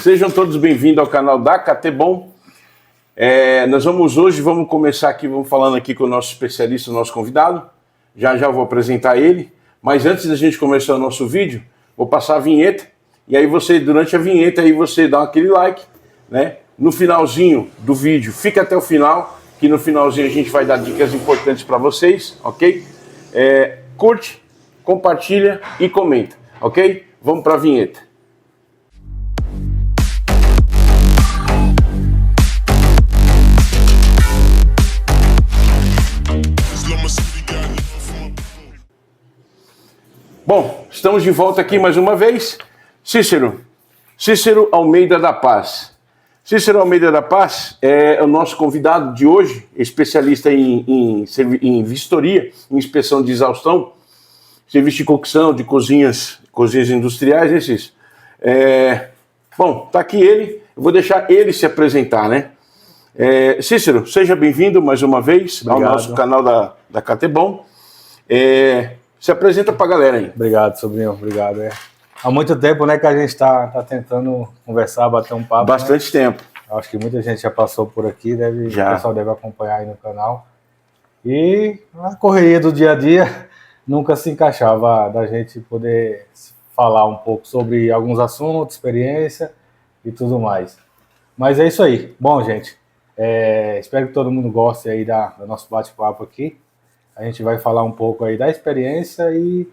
Sejam todos bem-vindos ao canal da KT-Bom. Nós vamos começar aqui, vamos falando aqui com o nosso especialista, o nosso convidado. Já vou apresentar ele, mas antes da gente começar o nosso vídeo, vou passar a vinheta, e aí você, durante a vinheta, aí você dá aquele like, né? No finalzinho do vídeo, fica até o final, que no finalzinho a gente vai dar dicas importantes para vocês, ok? Curte, compartilha e comenta, ok? Vamos para a vinheta. Bom, estamos de volta aqui mais uma vez. Cícero Almeida da Paz. Cícero Almeida da Paz é o nosso convidado de hoje, especialista em vistoria, em inspeção de exaustão, serviço de cocção, de cozinhas industriais, esses. Bom, tá aqui ele, eu vou deixar ele se apresentar, né? Cícero, seja bem-vindo mais uma vez. Obrigado. Ao nosso canal da KT-Bom. Se apresenta pra galera aí. Obrigado, sobrinho, obrigado. Há muito tempo, né, que a gente está tentando conversar, bater um papo. Bastante tempo. Acho que muita gente já passou por aqui, o pessoal deve acompanhar aí no canal. E a correria do dia a dia nunca se encaixava da gente poder falar um pouco sobre alguns assuntos, experiência e tudo mais. Mas é isso aí. Bom, gente, espero que todo mundo goste aí do nosso bate-papo aqui. A gente vai falar um pouco aí da experiência e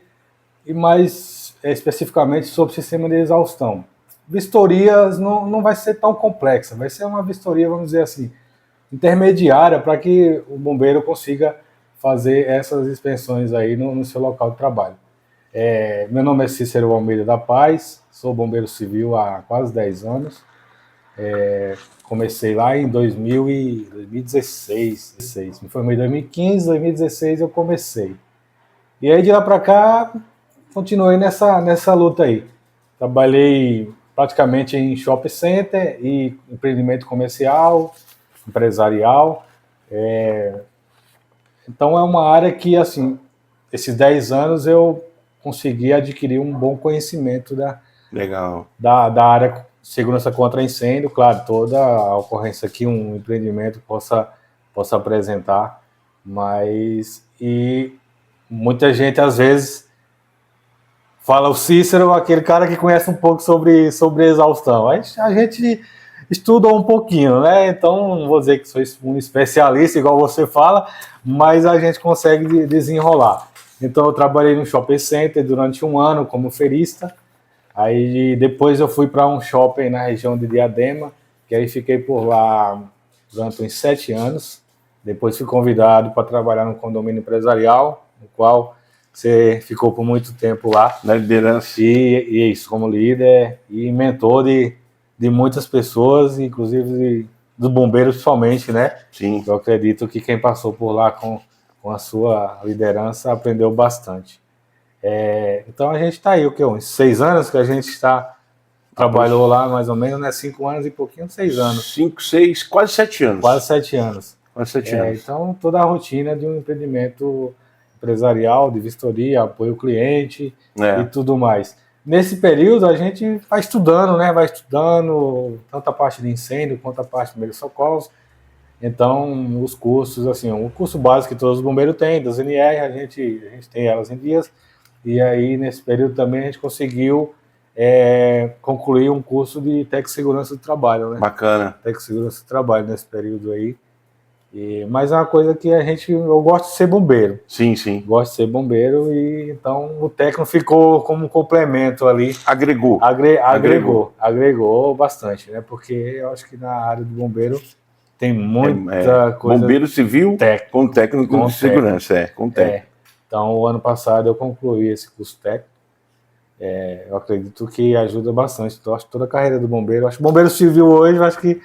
mais especificamente sobre o sistema de exaustão. Vistorias não vai ser tão complexa, vai ser uma vistoria, vamos dizer assim, intermediária para que o bombeiro consiga fazer essas inspeções aí no seu local de trabalho. Meu nome é Cícero Almeida da Paz, sou bombeiro civil há quase 10 anos. Comecei lá em 2016, me formei em 2015, 2016 eu comecei. E aí de lá para cá, continuei nessa luta aí. Trabalhei praticamente em shopping center e empreendimento comercial, empresarial. Então é uma área que, assim, esses 10 anos eu consegui adquirir um bom conhecimento da área segurança contra incêndio. Claro, toda a ocorrência que um empreendimento possa apresentar, mas muita gente às vezes fala o Cícero, aquele cara que conhece um pouco sobre exaustão. A gente estudou um pouquinho, né? Então não vou dizer que sou um especialista igual você fala, mas a gente consegue desenrolar. Então eu trabalhei no shopping center durante um ano como ferista. Aí depois eu fui para um shopping na região de Diadema, que aí fiquei por lá durante uns 7 anos. Depois fui convidado para trabalhar no condomínio empresarial, no qual você ficou por muito tempo lá. Na liderança. E é isso, como líder e mentor de muitas pessoas, inclusive dos bombeiros principalmente, né? Sim. Eu acredito que quem passou por lá com a sua liderança aprendeu bastante. Então a gente está aí, uns 6 anos que a gente trabalhou lá, mais ou menos, né? 5 anos e pouquinho, 6 anos. 5, 6, quase 7 anos. Quase 7 anos. Quase 7 anos. Então toda a rotina de um empreendimento empresarial, de vistoria, apoio ao cliente e tudo mais. Nesse período a gente vai estudando, né? Vai estudando tanto a parte de incêndio quanto a parte de primeiros socorros. Então os cursos, assim, o curso básico que todos os bombeiros têm, das NR, a gente tem elas em dias. E aí, nesse período também, a gente conseguiu concluir um curso de técnico de segurança do trabalho, né? Bacana. Técnico de segurança do trabalho nesse período aí. Mas é uma coisa que eu gosto de ser bombeiro. Sim, sim. Gosto de ser bombeiro e então o técnico ficou como um complemento ali. Agregou bastante, né? Porque eu acho que na área do bombeiro tem muita coisa. Bombeiro civil com técnico de segurança, com técnico. Então, o ano passado eu concluí esse curso técnico. Eu acredito que ajuda bastante. Então, acho que toda a carreira do bombeiro, acho que bombeiro civil hoje, eu acho que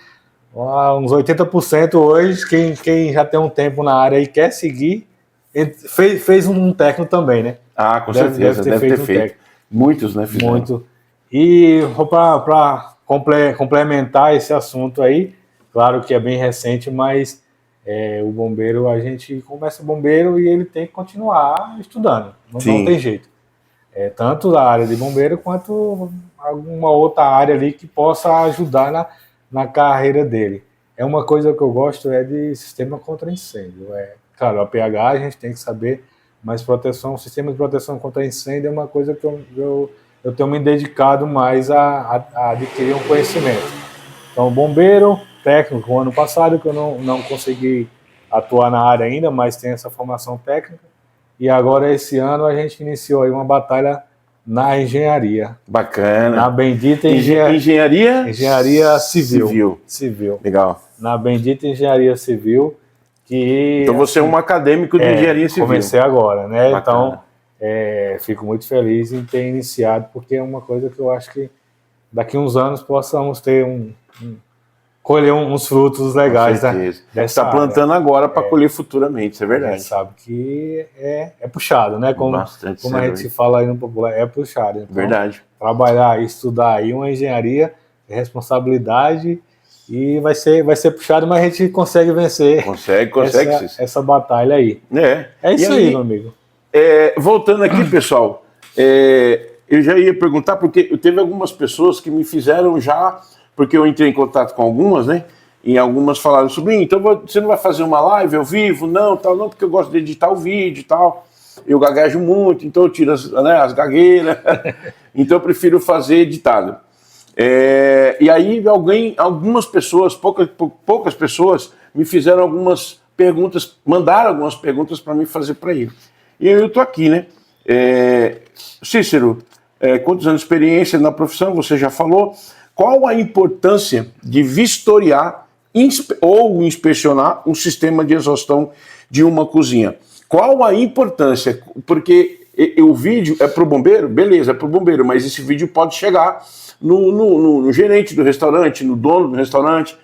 uns 80% hoje, quem já tem um tempo na área e quer seguir, fez um técnico também, né? Ah, com certeza, deve ter feito. Muitos, né, fizeram. Muito. E para complementar esse assunto aí, claro que é bem recente, mas o bombeiro, a gente começa bombeiro e ele tem que continuar estudando, não tem jeito. tanto da área de bombeiro quanto alguma outra área ali que possa ajudar na carreira dele. É uma coisa que eu gosto de sistema contra incêndio. Claro, a pH a gente tem que saber, mas sistema de proteção contra incêndio é uma coisa que eu tenho me dedicado mais a adquirir um conhecimento. Então, bombeiro, técnico, o ano passado que eu não consegui atuar na área ainda, mas tem essa formação técnica. E agora, esse ano, a gente iniciou aí uma batalha na engenharia. Bacana. Na bendita engenharia civil. Legal. Na bendita engenharia civil. Então você é um acadêmico de engenharia civil. Comecei agora, né? Bacana. Então, fico muito feliz em ter iniciado, porque é uma coisa que eu acho que daqui a uns anos possamos ter colher uns frutos legais dessa está plantando agora para colher futuramente, isso é verdade. A gente sabe que é puxado, né? Como a gente se fala aí no popular, é puxado. Então, verdade. Trabalhar e estudar aí uma engenharia é responsabilidade e vai ser puxado, mas a gente consegue vencer. Consegue essa batalha aí. É isso aí, meu amigo. Voltando aqui, pessoal, eu já ia perguntar, porque teve algumas pessoas que me fizeram já, porque eu entrei em contato com algumas, né? E algumas falaram, sobrinho, então você não vai fazer uma live ao vivo? Não, porque eu gosto de editar o vídeo e tal. Eu gaguejo muito, então eu tiro as gagueiras. Então eu prefiro fazer editado. E aí algumas pessoas, poucas pessoas, me fizeram algumas perguntas, mandaram algumas perguntas para mim fazer para ele. E eu estou aqui, né? Cícero, quantos anos de experiência na profissão, você já falou. Qual a importância de vistoriar ou inspecionar um sistema de exaustão de uma cozinha? Qual a importância? Porque o vídeo é para o bombeiro? Beleza, é para o bombeiro, mas esse vídeo pode chegar no gerente do restaurante, no dono do restaurante.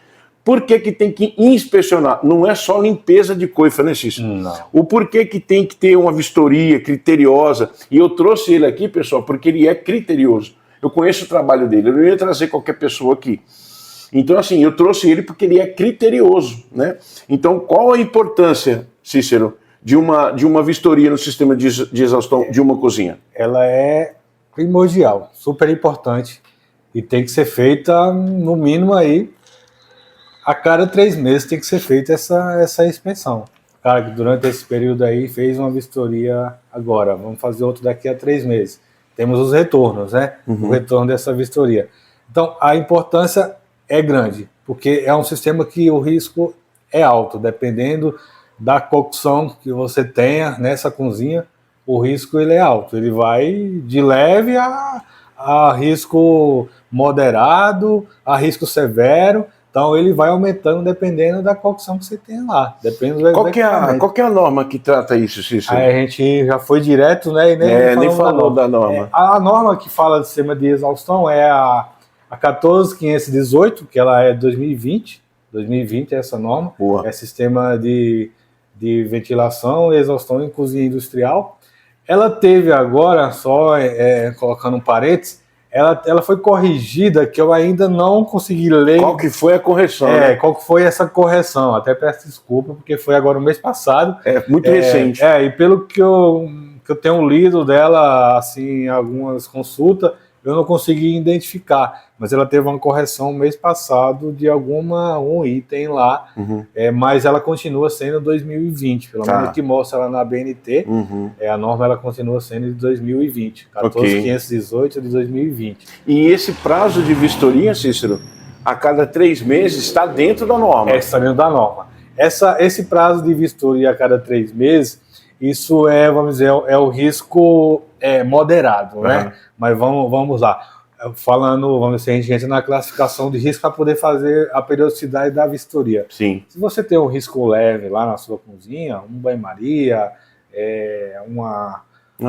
Por que tem que inspecionar? Não é só limpeza de coifa, né, Cícero? Não. O porquê que tem que ter uma vistoria criteriosa. E eu trouxe ele aqui, pessoal, porque ele é criterioso. Eu conheço o trabalho dele, eu não ia trazer qualquer pessoa aqui. Então, assim, eu trouxe ele porque ele é criterioso, né? Então, qual a importância, Cícero, de uma vistoria no sistema de exaustão de uma cozinha? Ela é primordial, super importante, e tem que ser feita, no mínimo, aí, a cada 3 meses tem que ser feita essa inspeção. Cara, que durante esse período aí fez uma vistoria agora, vamos fazer outro daqui a 3 meses. Temos os retornos, né? Uhum. O retorno dessa vistoria. Então, a importância é grande, porque é um sistema que o risco é alto, dependendo da cocção que você tenha nessa cozinha, o risco ele é alto. Ele vai de leve a risco moderado, a risco severo. Então, ele vai aumentando dependendo da cocção que você tem lá. Depende do qual que é a norma que trata isso, Cícero? Aí a gente já foi direto, né? E nem falou da norma. A norma que fala de sistema de exaustão é a 14518, que ela é 2020. 2020 é essa norma. Boa. É sistema de ventilação e exaustão em cozinha industrial. Ela teve agora, só colocando um parênteses, ela foi corrigida, que eu ainda não consegui ler. Qual que foi a correção? Né? Qual que foi essa correção? Até peço desculpa, porque foi agora no mês passado. Muito recente. E pelo que eu tenho lido dela, assim, algumas consultas, eu não consegui identificar. Mas ela teve uma correção no mês passado de um item lá, mas ela continua sendo 2020, pelo menos que mostra lá na BNT, a norma ela continua sendo de 2020, 14518 de 2020. E esse prazo de vistoria, Cícero, a cada 3 meses está dentro da norma? Está dentro da norma. Esse prazo de vistoria a cada 3 meses, isso vamos dizer, é o risco moderado, né? Mas vamos lá. Falando, vamos dizer, a gente entra na classificação de risco para poder fazer a periodicidade da vistoria. Sim. Se você tem um risco leve lá na sua cozinha, um banho-maria, uma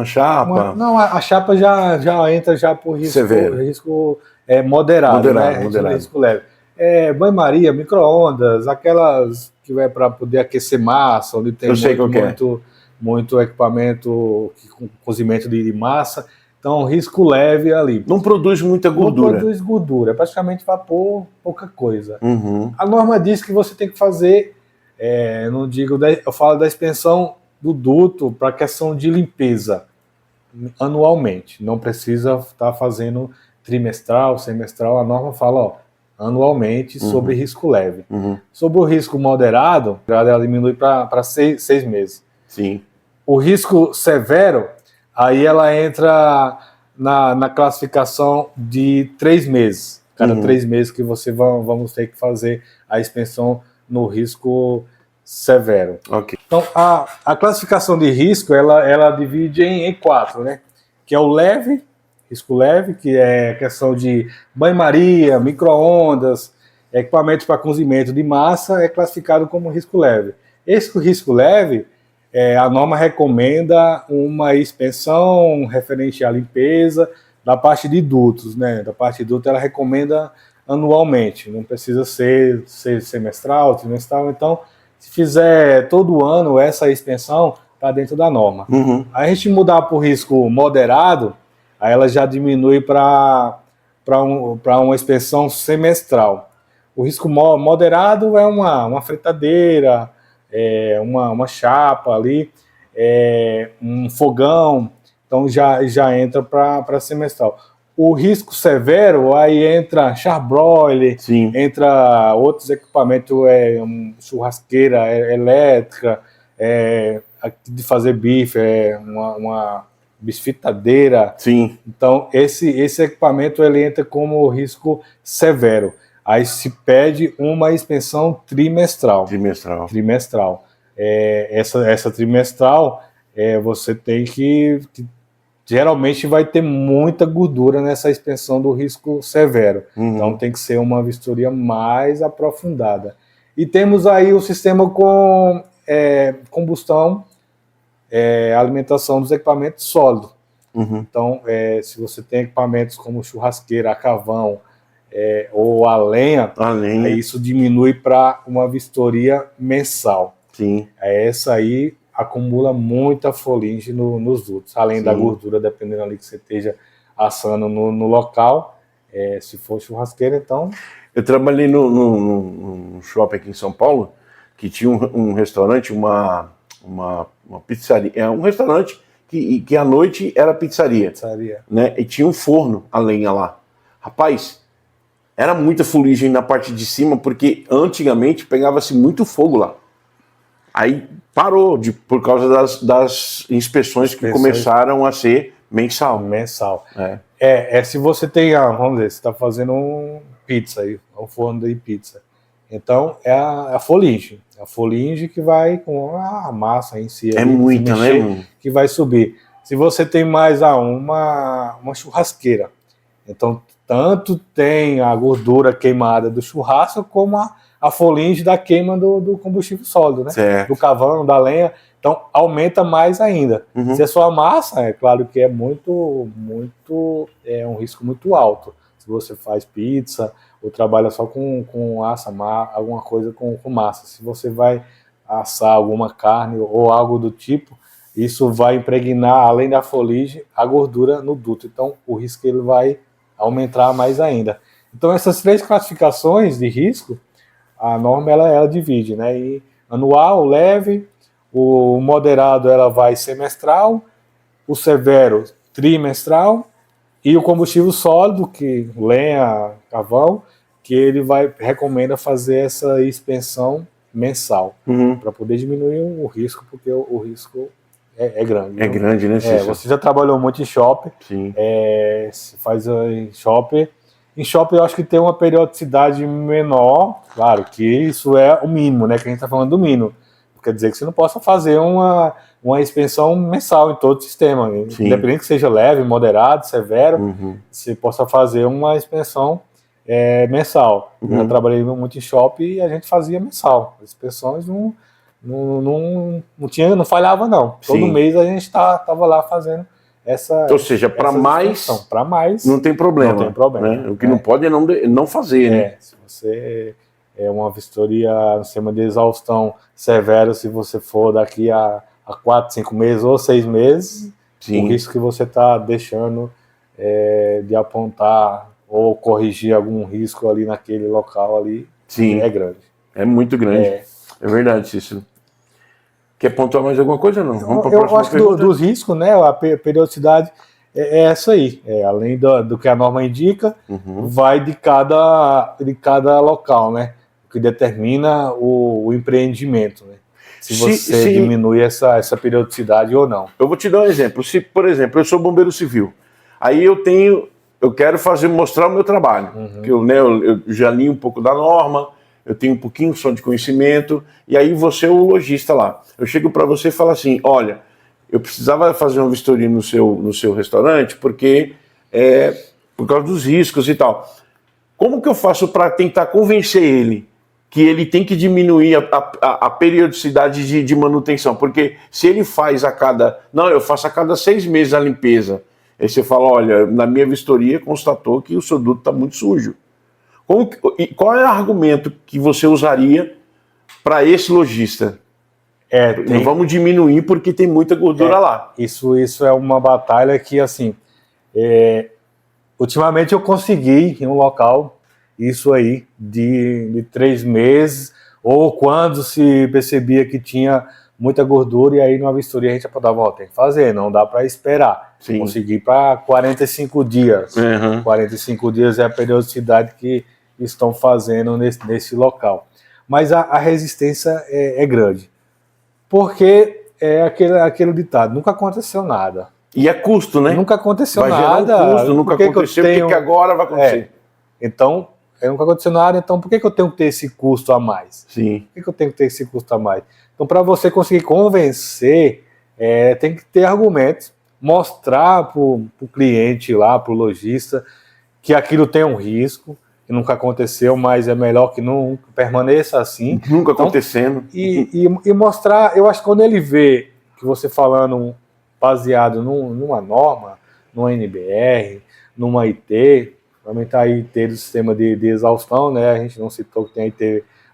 chapa. A chapa já entra já por risco moderado, né? Risco leve. Banho-maria, micro-ondas, aquelas que vai para poder aquecer massa, onde tem muito equipamento com cozimento de massa. Então, risco leve ali. Não produz muita gordura. Não produz gordura, é praticamente vapor, pouca coisa. A norma diz que você tem que fazer, eu falo da expensão do duto para questão de limpeza. anualmente, não precisa estar fazendo trimestral, semestral, a norma fala, ó, anualmente sobre risco leve. Sobre o risco moderado, ela diminui para 6 meses. Sim. O risco severo, aí ela entra na classificação de 3 meses. Cada 3 meses que vamos ter que fazer a expensão no risco severo. Okay. Então, a classificação de risco, ela divide em 4, né? Que é o leve, risco leve, que é questão de banho-maria, micro-ondas, equipamentos para cozimento de massa, é classificado como risco leve. Esse risco leve, a norma recomenda uma expensão referente à limpeza da parte de dutos, né? Da parte de duto ela recomenda anualmente, não precisa ser semestral, trimestral. Então, se fizer todo ano essa expensão, está dentro da norma. A gente mudar para o risco moderado, aí ela já diminui para uma expensão semestral. O risco moderado é uma fritadeira, uma chapa ali, um fogão, então já entra para semestral. O risco severo, aí entra charbroiler, entra outros equipamentos, churrasqueira elétrica, de fazer bife, uma bisfitadeira. Sim. Então, esse equipamento ele entra como risco severo. Aí se pede uma expensão trimestral. Essa trimestral, você tem que geralmente vai ter muita gordura nessa expensão do risco severo. Então tem que ser uma vistoria mais aprofundada. E temos aí o sistema com combustão, alimentação dos equipamentos sólidos. Então, se você tem equipamentos como churrasqueira, a carvão, ou a lenha, isso diminui para uma vistoria mensal. Sim. Essa aí acumula muita foligem nos dutos, além da gordura, dependendo ali que você esteja assando no local. Se for churrasqueira, então... Eu trabalhei num shopping aqui em São Paulo, que tinha um restaurante, uma pizzaria, um restaurante que à noite era pizzaria. Né? E tinha um forno a lenha lá. Rapaz, era muita fuligem na parte de cima, porque antigamente pegava-se muito fogo lá. Aí parou, por causa das inspeções que começaram a ser mensal. Se você tem, vamos dizer, você está fazendo pizza aí, um forno de pizza. Então é a foligem. A foligem que vai com a massa em si. É muita, né? Que vai subir. Se você tem mais uma churrasqueira, então tanto tem a gordura queimada do churrasco, como a foligem da queima do combustível sólido, né? Certo. Do carvão, da lenha. Então aumenta mais ainda. Se é só a massa, é claro que é um risco muito alto. Se você faz pizza ou trabalha só com alguma coisa com massa. Se você vai assar alguma carne ou algo do tipo, isso vai impregnar, além da foligem, a gordura no duto. Então o risco ele vai aumentar mais ainda. Então essas 3 classificações de risco, a norma ela divide, né? E anual, leve, o moderado ela vai semestral, o severo trimestral, e o combustível sólido, que lenha, carvão, que ele recomenda fazer essa expensão mensal, para poder diminuir o risco, porque o risco é grande. É grande, né, Cícero? Você já trabalhou muito em shopping. Sim. Se faz em shopping. Em shopping eu acho que tem uma periodicidade menor, claro que isso é o mínimo, né? Que a gente está falando do mínimo. Quer dizer que você não possa fazer uma expensão mensal em todo o sistema. Sim. Independente que seja leve, moderado, severo, você possa fazer uma expensão mensal. Eu já trabalhei muito em shopping e a gente fazia mensal. As expensões não falhava, não. Todo mês a gente estava lá fazendo essa. Ou seja, para mais não tem problema. Não tem problema. Né? O que não pode é não fazer, né? Se você uma vistoria no sistema de exaustão severo, se você for daqui a 4, 5 meses ou 6 meses, o risco que você está deixando de apontar ou corrigir algum risco ali naquele local ali é grande. É muito grande. É verdade, Cícero. Quer pontuar mais alguma coisa ou não? Vamos para a próxima pergunta. Dos riscos, né? A periodicidade é essa aí. Além do que a norma indica, vai de cada local, né? O que determina o empreendimento, né? Se você diminui essa periodicidade ou não. Eu vou te dar um exemplo. Se, por exemplo, eu sou bombeiro civil, aí eu quero mostrar o meu trabalho. Que eu já li um pouco da norma, eu tenho um pouquinho só de conhecimento, e aí você é o lojista lá. Eu chego para você e falo assim, olha, eu precisava fazer uma vistoria no seu restaurante, porque por causa dos riscos e tal. Como que eu faço para tentar convencer ele que ele tem que diminuir a periodicidade de manutenção? Porque se ele faz eu faço a cada 6 meses a limpeza. Aí você fala, olha, na minha vistoria constatou que o seu duto está muito sujo. Qual é o argumento que você usaria para esse lojista? Vamos diminuir porque tem muita gordura lá. Isso é uma batalha que, assim, ultimamente eu consegui em um local isso aí de 3 meses, ou quando se percebia que tinha muita gordura, e aí numa vistoria a gente apontava, tem que fazer, não dá para esperar. Sim. Consegui para 45 dias. 45 dias é a periodicidade que estão fazendo nesse local. Mas a resistência é grande. Porque é aquele ditado, nunca aconteceu nada. E é custo, né? Nunca aconteceu nada. Vai gerar um custo, nunca aconteceu, por que agora vai acontecer? Então, nunca aconteceu nada, então por que eu tenho que ter esse custo a mais? Sim. Por que eu tenho que ter esse custo a mais? Então, para você conseguir convencer, tem que ter argumentos, mostrar para o cliente lá, para o lojista, que aquilo tem um risco, que nunca aconteceu, mas é melhor que não permaneça assim. Nunca acontecendo. E mostrar, eu acho que quando ele vê que você falando baseado numa norma, numa NBR, numa IT, realmente a IT do sistema de exaustão, né? A gente não citou que tem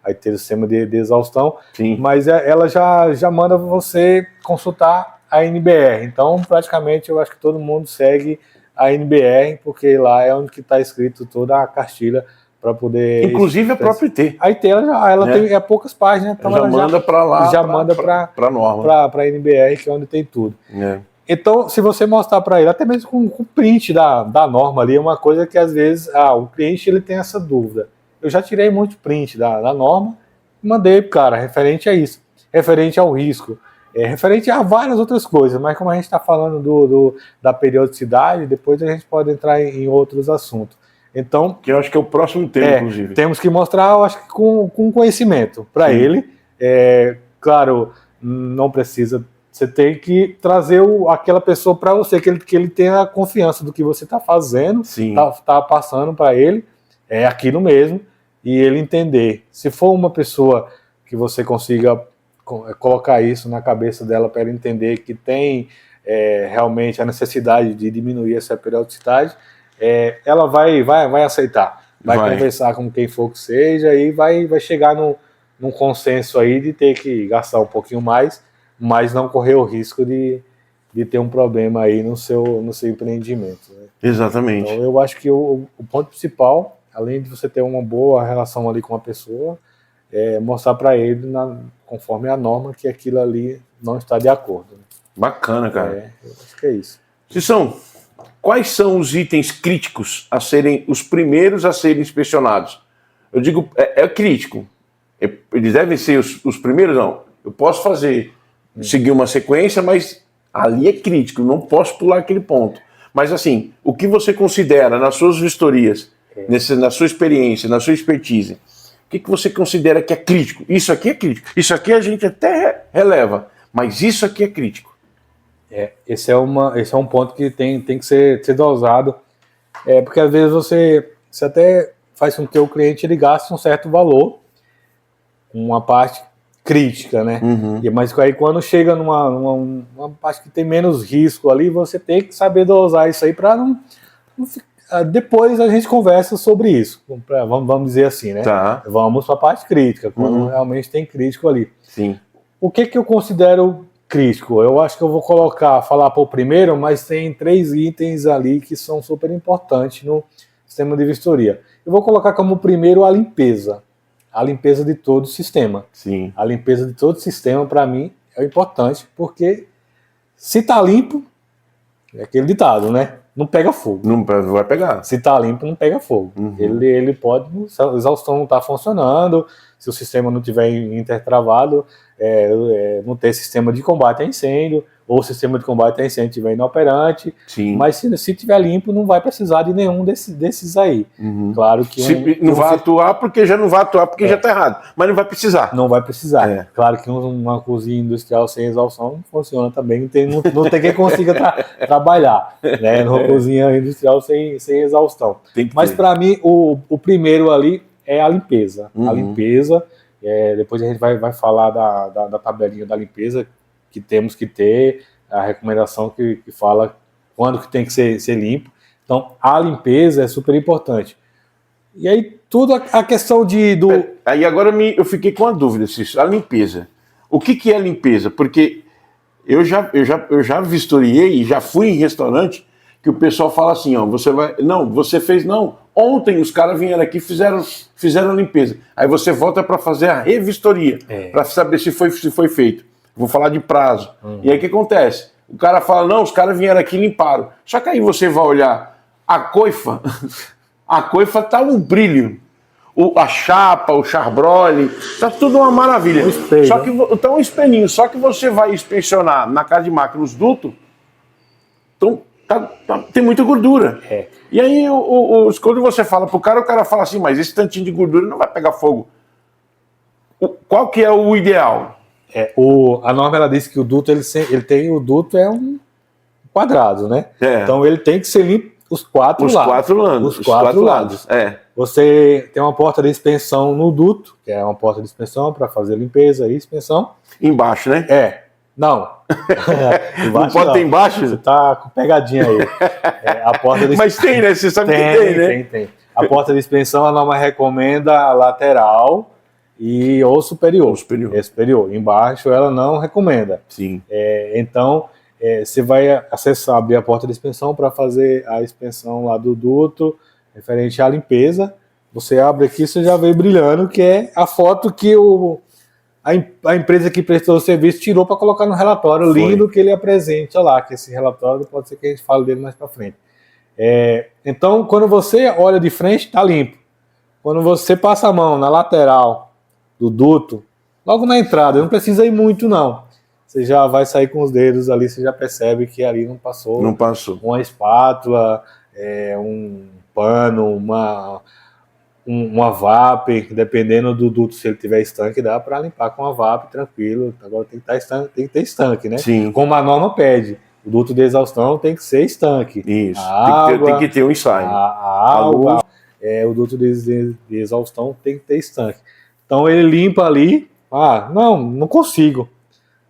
a IT do sistema de exaustão, Sim. Mas ela já manda você consultar a NBR. Então, praticamente, eu acho que todo mundo segue a NBR, porque lá é onde está escrito toda a cartilha para poder... Inclusive a própria IT. A IT, ela tem poucas páginas, então ela manda para lá, já manda para a norma. Para a NBR, que é onde tem tudo. Então, se você mostrar para ele, até mesmo com print da norma ali, é uma coisa que às vezes o cliente ele tem essa dúvida. Eu já tirei muito print da norma e mandei pro cara, referente a isso, referente ao risco, referente a várias outras coisas, mas como a gente está falando da periodicidade, depois a gente pode entrar em outros assuntos. Então, que eu acho que é o próximo tema, inclusive. Temos que mostrar, eu acho que com conhecimento para ele. Claro, não precisa. Você tem que trazer aquela pessoa para você, que ele tenha confiança do que você está fazendo, está passando para ele, é aquilo mesmo, e ele entender. Se for uma pessoa que você consiga colocar isso na cabeça dela para ela entender que tem realmente a necessidade de diminuir essa periodicidade, ela vai aceitar, vai conversar com quem for que seja e vai chegar num consenso aí de ter que gastar um pouquinho mais, mas não correr o risco de ter um problema aí no seu empreendimento. Né? Exatamente. Então eu acho que o ponto principal, além de você ter uma boa relação ali com a pessoa, é mostrar para ele, conforme a norma, que aquilo ali não está de acordo. Né? Bacana, cara. Eu acho que é isso. Cissão, quais são os itens críticos a serem os primeiros a serem inspecionados? Eu digo, crítico. Eles devem ser os primeiros? Não. Eu posso seguir uma sequência, mas ali é crítico, não posso pular aquele ponto. Mas assim, o que você considera nas suas vistorias, na sua experiência, na sua expertise, o que você considera que é crítico? Isso aqui é crítico. Isso aqui a gente até releva, mas isso aqui é crítico. Esse é um ponto que tem que ser dosado, porque às vezes você até faz com que o cliente ele gaste um certo valor, uma parte crítica, né? Mas aí quando chega numa parte que tem menos risco ali, você tem que saber dosar isso aí para não depois a gente conversa sobre isso, vamos dizer assim, né? Tá. Vamos para a parte crítica, quando realmente tem crítico ali. Sim. O que eu considero crítico? Eu acho que eu vou falar para o primeiro, mas tem 3 itens ali que são super importantes no sistema de vistoria. Eu vou colocar como primeiro a limpeza de todo o sistema. Sim. A limpeza de todo o sistema, para mim, é importante, porque se tá limpo, é aquele ditado, né? Não pega fogo. Não vai pegar. Se tá limpo, não pega fogo. Ele pode, se a exaustão não tá funcionando, se o sistema não tiver intertravado, não ter sistema de combate a incêndio, ou o sistema de combate a incêndio estiver inoperante. Sim. Mas se tiver limpo, não vai precisar de nenhum desses aí. Claro que não vai atuar porque já está errado, mas não vai precisar. Não vai precisar. Claro que uma cozinha industrial sem exaustão não funciona também, não tem quem consiga trabalhar, né? Numa cozinha industrial sem exaustão. Mas para mim, o primeiro ali é a limpeza. A limpeza, depois a gente vai falar da tabelinha da limpeza, que temos que ter, a recomendação que fala quando que tem que ser limpo. Então, a limpeza é super importante. E aí, tudo a questão Aí agora eu fiquei com uma dúvida, Cícero. A limpeza. O que é a limpeza? Porque eu já vistoriei e já fui em restaurante que o pessoal fala assim, ó, ontem os caras vieram aqui e fizeram a limpeza. Aí você volta para fazer a revistoria, para saber se foi feito. Vou falar de prazo. E aí o que acontece? O cara fala, não, os caras vieram aqui e limparam. Só que aí você vai olhar a coifa tá um brilho. A chapa, o charbroil, tá tudo uma maravilha. Espelho, só que tá um espelhinho. Só que você vai inspecionar na casa de máquina os dutos, então tem muita gordura. E aí, quando você fala pro cara, o cara fala assim, mas esse tantinho de gordura não vai pegar fogo. Qual que é o ideal? A norma ela diz que o duto o duto é um quadrado, né? Então ele tem que ser limpo os quatro lados. Os quatro lados. Você tem uma porta de expensão no duto, que é uma porta de expensão para fazer limpeza e expensão. Embaixo, né? Não. Não pode ter embaixo? Você tá com pegadinha aí. A porta de... Mas tem, né? Você sabe que tem, né? Tem. A porta de expensão, a norma recomenda a lateral ou superior. Superior. Embaixo ela não recomenda. Sim. Então, você vai abrir a porta de expensão para fazer a expensão lá do duto, referente à limpeza. Você abre aqui, você já vê brilhando, que é a foto que a empresa que prestou o serviço tirou para colocar no relatório lindo que ele apresenta lá, que esse relatório pode ser que a gente fale dele mais para frente. Então, quando você olha de frente, está limpo. Quando você passa a mão na lateral do duto, logo na entrada, não precisa ir muito não. Você já vai sair com os dedos ali, você já percebe que ali não passou. Uma espátula, um pano, uma VAP, dependendo do duto, se ele tiver estanque, dá para limpar com a VAP tranquilo. Agora tem que ter estanque, né? Sim. Como a norma pede. O duto de exaustão tem que ser estanque. Isso. Tem que ter um ensaio. A água, o duto de exaustão tem que ter estanque. Então ele limpa ali. Não consigo.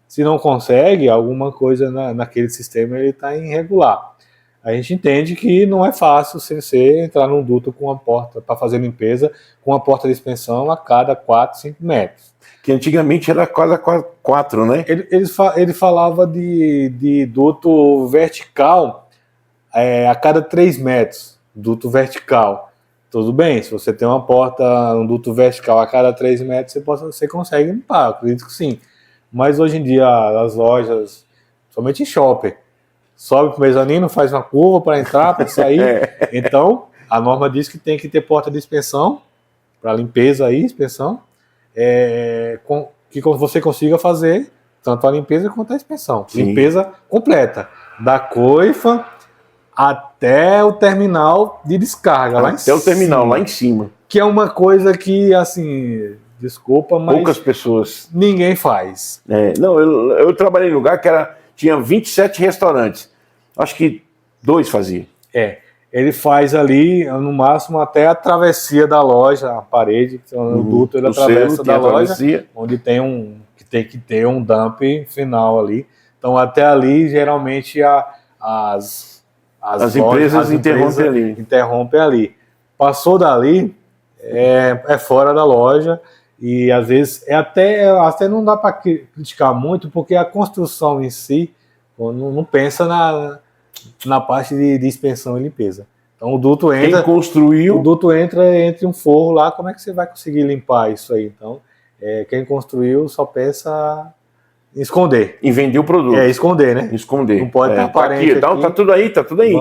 Se não consegue, alguma coisa naquele sistema ele está irregular. A gente entende que não é fácil você entrar num duto com uma porta para fazer limpeza, com uma porta de expensão a cada 4, 5 metros. Que antigamente era cada 4, né? Ele falava de duto vertical a cada 3 metros, duto vertical. Tudo bem, se você tem um duto vertical a cada 3 metros, você consegue limpar, acredito que sim. Mas hoje em dia, as lojas, somente em shopping, sobe para o mezanino, faz uma curva para entrar, para sair. Então, a norma diz que tem que ter porta de expensão, para limpeza e expensão, que você consiga fazer tanto a limpeza quanto a expensão. Sim. Limpeza completa, da coifa até o terminal de descarga, lá em cima. Até o terminal, lá em cima. Que é uma coisa que, assim... Desculpa, mas poucas pessoas. Ninguém faz. Eu trabalhei em lugar que tinha 27 restaurantes. Acho que 2 faziam. Ele faz ali, no máximo, até a travessia da loja, a parede, o duto ele atravessa da loja, onde tem que ter um dump final ali. Então, até ali, geralmente, as empresas interrompem ali. Passou dali, é fora da loja. E às vezes até não dá para criticar muito, porque a construção em si não pensa na parte de expensão e limpeza. Então o duto entra. Quem construiu? O duto entra entre um forro lá, como é que você vai conseguir limpar isso aí? Então, quem construiu só pensa esconder. E vender o produto. Esconder, né? Esconder. Não pode estar aparente aqui. Tá tudo aí, tá tudo aí.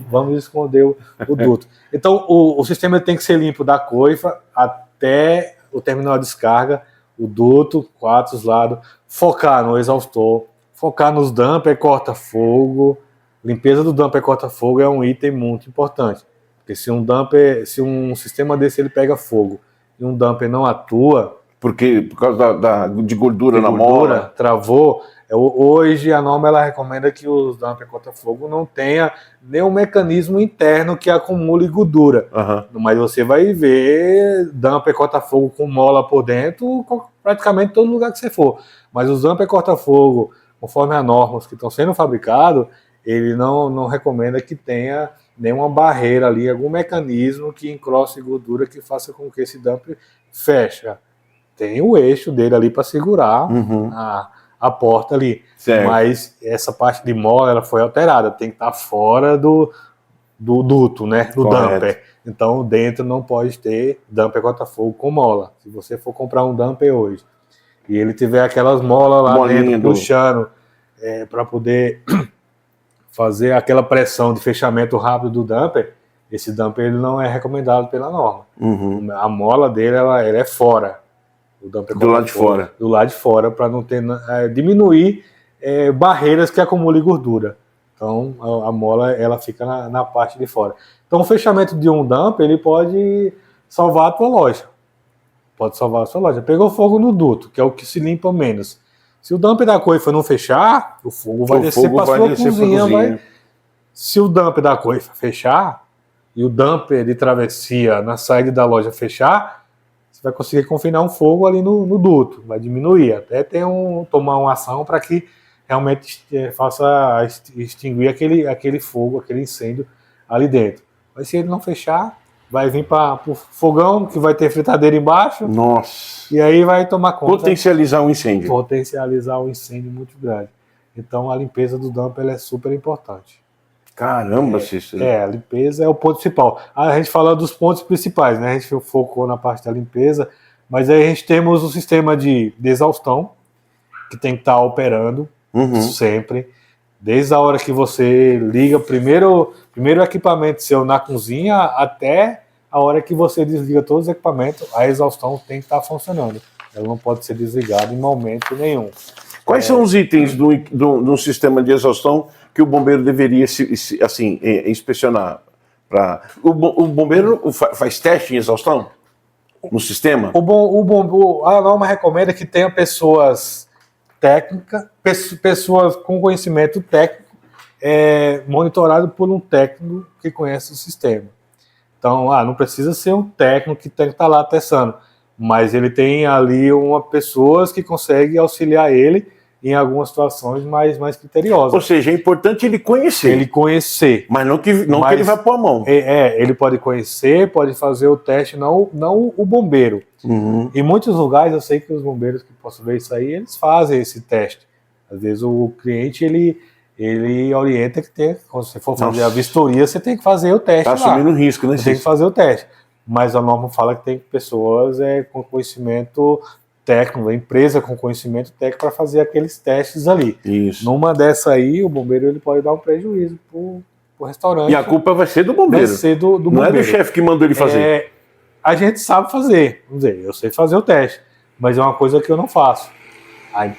Vamos esconder o duto. Então, o sistema tem que ser limpo da coifa até o terminal de descarga, o duto, 4 lados, focar no exaustor, focar nos dumper, corta-fogo. Limpeza do dumper corta-fogo é um item muito importante. Porque se um sistema desse ele pega fogo e um dumper não atua... Por causa de gordura na mola? Travou. Hoje a norma ela recomenda que os dumper corta-fogo não tenha nenhum mecanismo interno que acumule gordura. Uhum. Mas você vai ver dumper corta-fogo com mola por dentro praticamente todo lugar que você for. Mas os dumper corta-fogo, conforme as normas que estão sendo fabricados, ele não recomenda que tenha nenhuma barreira ali, algum mecanismo que encroste gordura que faça com que esse dumper feche. Tem o eixo dele ali para segurar a porta ali. Certo. Mas essa parte de mola ela foi alterada, tem que estar fora do duto, né? Do dumper. Então dentro não pode ter dumper corta-fogo com mola. Se você for comprar um dumper hoje e ele tiver aquelas molas lá dentro puxando para poder fazer aquela pressão de fechamento rápido do dumper, esse dumper ele não é recomendado pela norma. A mola dele ela é fora. Do lado de fora. Do lado de fora, para não ter diminuir barreiras que acumulem gordura. Então, a mola ela fica na parte de fora. Então, o fechamento de um dumper, ele pode salvar a tua loja. Pode salvar a sua loja. Pegou fogo no duto, que é o que se limpa menos. Se o dumper da coifa não fechar, o fogo vai descer para a sua cozinha. Se o dumper da coifa fechar, e o dumper de travessia na saída da loja fechar, vai conseguir confinar um fogo ali no duto, vai diminuir, até tomar uma ação para que realmente faça extinguir aquele fogo, aquele incêndio ali dentro. Mas se ele não fechar, vai vir para o fogão, que vai ter fritadeira embaixo. Nossa! E aí vai tomar conta. Potencializar um incêndio. Potencializar um incêndio muito grande. Então a limpeza do dumper é super importante. Caramba, Cícero. A limpeza é o ponto principal. A gente fala dos pontos principais, né? A gente focou na parte da limpeza, mas aí a gente temos o sistema de exaustão, que tem que estar operando sempre, desde a hora que você liga primeiro equipamento seu na cozinha até a hora que você desliga todos os equipamentos, a exaustão tem que estar funcionando. Ela não pode ser desligada em momento nenhum. Quais são os itens do sistema de exaustão que o bombeiro deveria inspecionar? O bombeiro faz teste em exaustão no sistema? A norma recomenda que tenha pessoas técnicas, pessoas com conhecimento técnico, monitorado por um técnico que conhece o sistema. Então, não precisa ser um técnico que tem que estar lá testando, mas ele tem ali pessoas que conseguem auxiliar ele em algumas situações mais criteriosas. Ou seja, é importante ele conhecer. Mas não que ele vá pôr a mão. Ele pode conhecer, pode fazer o teste, não o bombeiro. Em muitos lugares, eu sei que os bombeiros que possam ver isso aí, eles fazem esse teste. Às vezes o cliente, ele orienta que quando você for fazer a vistoria, você tem que fazer o teste. Está assumindo risco, né? Você tem que fazer o teste. Mas a norma fala que tem pessoas com conhecimento técnico, a empresa com conhecimento técnico para fazer aqueles testes ali. Isso. Numa dessa aí, o bombeiro ele pode dar um prejuízo pro restaurante. E a culpa vai ser do bombeiro. Vai ser do bombeiro. Não é do chefe que mandou ele fazer. A gente sabe fazer. Vamos dizer, eu sei fazer o teste, mas é uma coisa que eu não faço.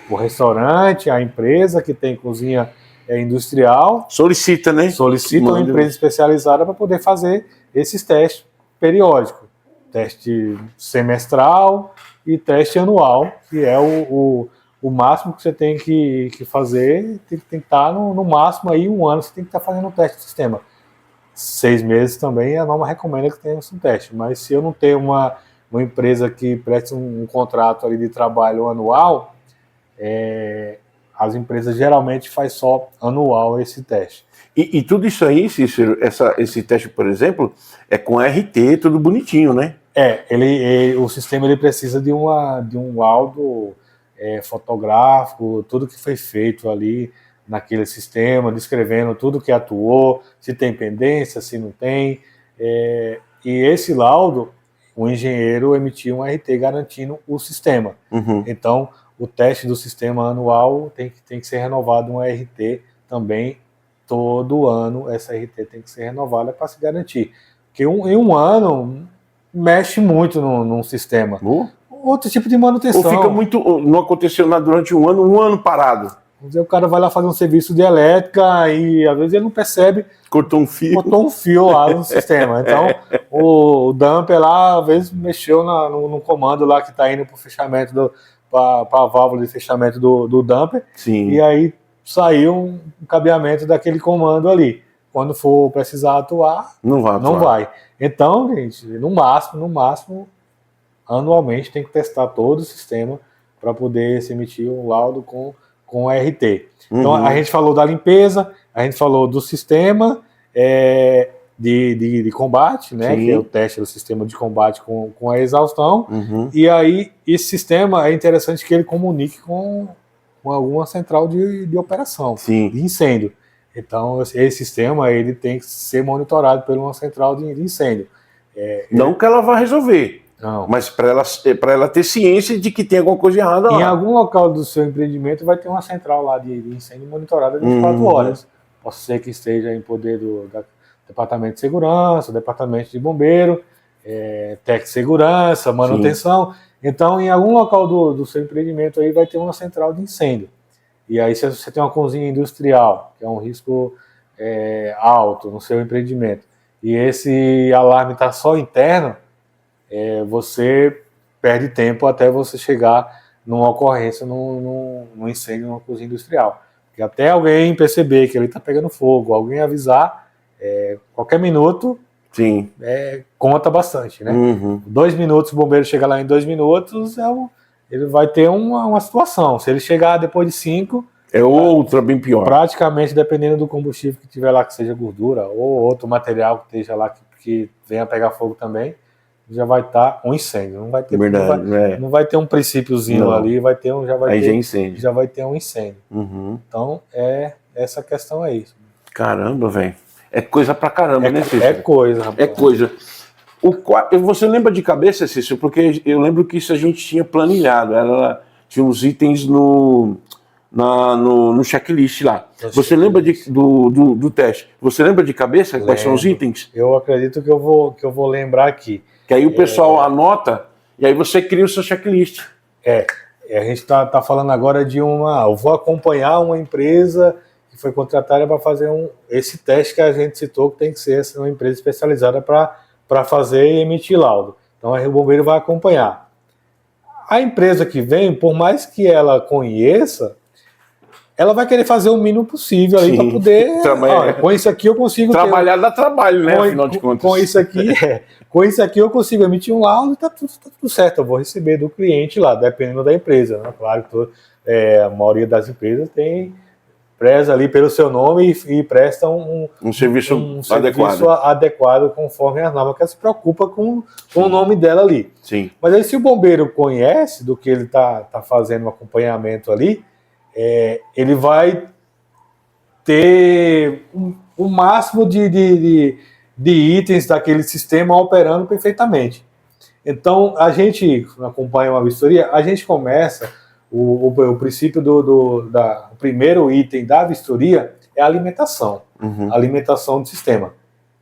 O restaurante, a empresa que tem cozinha industrial... Solicita, né? Solicita uma empresa especializada para poder fazer esses testes periódicos. Teste semestral e teste anual, que é o máximo que você tem que fazer, tem que estar no máximo aí 1 ano, você tem que estar fazendo um teste do sistema. 6 meses também a norma recomenda que tenha um teste, mas se eu não tenho uma empresa que preste um contrato ali de trabalho anual, as empresas geralmente faz só anual esse teste. E tudo isso aí, Cícero, esse teste, por exemplo, é com RT, tudo bonitinho, né? O sistema ele precisa de um laudo fotográfico, tudo que foi feito ali naquele sistema, descrevendo tudo que atuou, se tem pendência, se não tem. E esse laudo, o engenheiro emitiu um RT garantindo o sistema. Então, o teste do sistema anual tem que ser renovado um RT também. Todo ano essa RT tem que ser renovada para se garantir. Porque em um ano mexe muito num sistema. Outro tipo de manutenção. Ou fica muito. Não aconteceu nada durante um ano parado. O cara vai lá fazer um serviço de elétrica e às vezes ele não percebe. Cortou um fio lá no sistema. Então o dumper lá às vezes mexeu no comando lá que está indo para o fechamento, para a válvula de fechamento do dumper. Sim. E aí saiu um cabeamento daquele comando ali. Quando for precisar atuar, não vai. Então, gente, no máximo, anualmente tem que testar todo o sistema para poder se emitir um laudo com RT. Então, a gente falou da limpeza, a gente falou do sistema de combate, né? Que é o teste do sistema de combate com a exaustão. E aí, esse sistema é interessante que ele comunique com alguma central de operação, de incêndio. Então, esse sistema ele tem que ser monitorado por uma central de incêndio. Não que ela vá resolver, mas para ela ter ciência de que tem alguma coisa errada lá. Em algum local do seu empreendimento vai ter uma central lá de incêndio monitorada 24 horas. Pode ser que esteja em poder do Departamento de Segurança, Departamento de Bombeiro, Tec de Segurança, manutenção. Sim. Então, em algum local do seu empreendimento aí vai ter uma central de incêndio. E aí, se você tem uma cozinha industrial, que é um risco alto no seu empreendimento, e esse alarme está só interno, você perde tempo até você chegar numa ocorrência, num incêndio numa cozinha industrial. Porque até alguém perceber que ele está pegando fogo, alguém avisar, qualquer minuto, sim, conta bastante, né? 2 minutos, o bombeiro chega lá em 2 minutos, ele vai ter uma situação. Se ele chegar depois de 5... é outra bem pior. Praticamente, dependendo do combustível que tiver lá, que seja gordura, ou outro material que esteja lá que venha pegar fogo também, já vai estar um incêndio. Não vai ter, não vai ter um princípiozinho ali, já vai ter um incêndio. Então, essa questão é isso. Caramba, velho. É coisa pra caramba, né, Cícero? É coisa, rapaz. É coisa. Você lembra de cabeça, Cícero? Porque eu lembro que isso a gente tinha planilhado. Tinha uns itens no checklist lá. Você lembra do teste? Você lembra de cabeça quais são os itens? Eu acredito que eu vou lembrar aqui. Que aí o pessoal anota e aí você cria o seu checklist. A gente está falando agora de eu vou acompanhar uma empresa que foi contratada para fazer esse teste que a gente citou, que tem que ser uma empresa especializada para fazer e emitir laudo. Então aí o bombeiro vai acompanhar. A empresa que vem, por mais que ela conheça, ela vai querer fazer o mínimo possível ali para poder... com isso aqui eu consigo... Trabalhar dá trabalho, né? Afinal de contas. Com isso aqui eu consigo emitir um laudo e tá tudo certo. Eu vou receber do cliente lá, dependendo da empresa. Né? Claro que a maioria das empresas preza ali pelo seu nome e presta um serviço adequado conforme as normas, que ela se preocupa com o nome dela ali. Sim. Mas aí se o bombeiro conhece do que ele está fazendo o acompanhamento ali, ele vai ter o máximo de itens daquele sistema operando perfeitamente. Então, a gente acompanha uma vistoria, a gente começa, o princípio o primeiro item da vistoria é a alimentação. A alimentação do sistema,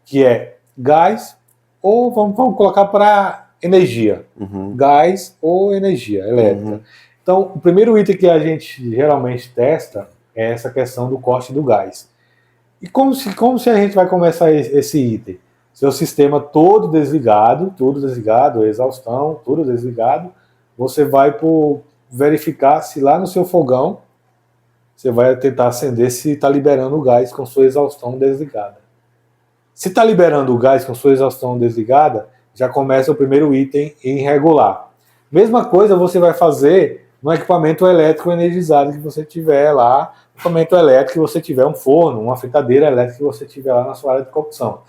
que é gás ou vamos colocar para energia. Gás ou energia elétrica. Então, o primeiro item que a gente geralmente testa é essa questão do corte do gás. E como se a gente vai começar esse item? Seu sistema todo desligado, exaustão, tudo desligado, você vai verificar se lá no seu fogão, você vai tentar acender se está liberando o gás com sua exaustão desligada. Se está liberando o gás com sua exaustão desligada, já começa o primeiro item irregular. Mesma coisa você vai fazer no equipamento elétrico energizado que você tiver lá, equipamento elétrico que você tiver um forno, uma fritadeira elétrica que você tiver lá na sua área de cocção.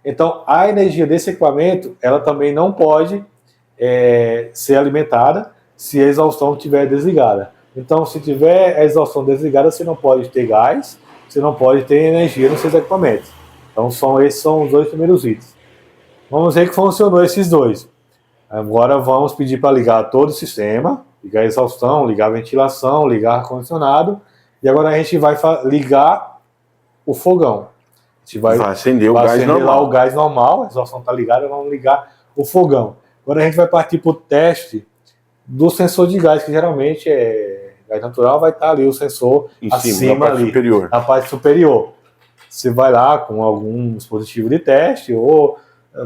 Então, a energia desse equipamento, ela também não pode ser alimentada se a exaustão estiver desligada. Então, se tiver a exaustão desligada, você não pode ter gás, você não pode ter energia nos seus equipamentos. Então, esses são os 2 primeiros itens. Vamos ver que funcionou esses 2. Agora vamos pedir para ligar todo o sistema ligar a exaustão, ligar a ventilação, ligar ar-condicionado, e agora a gente vai ligar o fogão. A gente vai acender o gás acender normal. Lá o gás normal, a exaustão está ligada, vamos ligar o fogão. Agora a gente vai partir para o teste do sensor de gás, que geralmente é gás natural, vai estar ali o sensor em acima na parte ali, superior. na parte superior. Você vai lá com algum dispositivo de teste, ou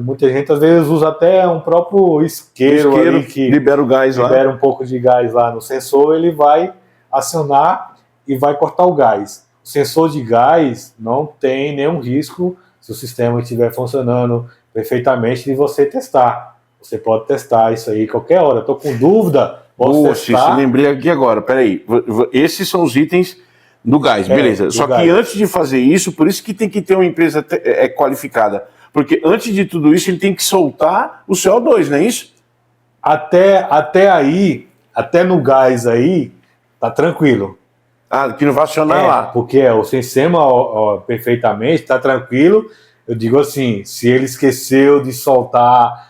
muita gente às vezes usa até um próprio isqueiro ali que libera o gás lá. Libera um pouco de gás lá no sensor, ele vai acionar e vai cortar o gás. O sensor de gás não tem nenhum risco se o sistema estiver funcionando perfeitamente de você testar. Você pode testar isso aí qualquer hora. Estou com dúvida, posso testar. Lembrei aqui agora, peraí. Esses são os itens do gás, beleza. Só que antes de fazer isso, por isso que tem que ter uma empresa qualificada. Porque antes de tudo isso, ele tem que soltar o CO2, não é isso? Até aí, até no gás aí, tá tranquilo. Que não vai acionar lá. Porque o sistema perfeitamente, tá tranquilo. Eu digo assim, se ele esqueceu de soltar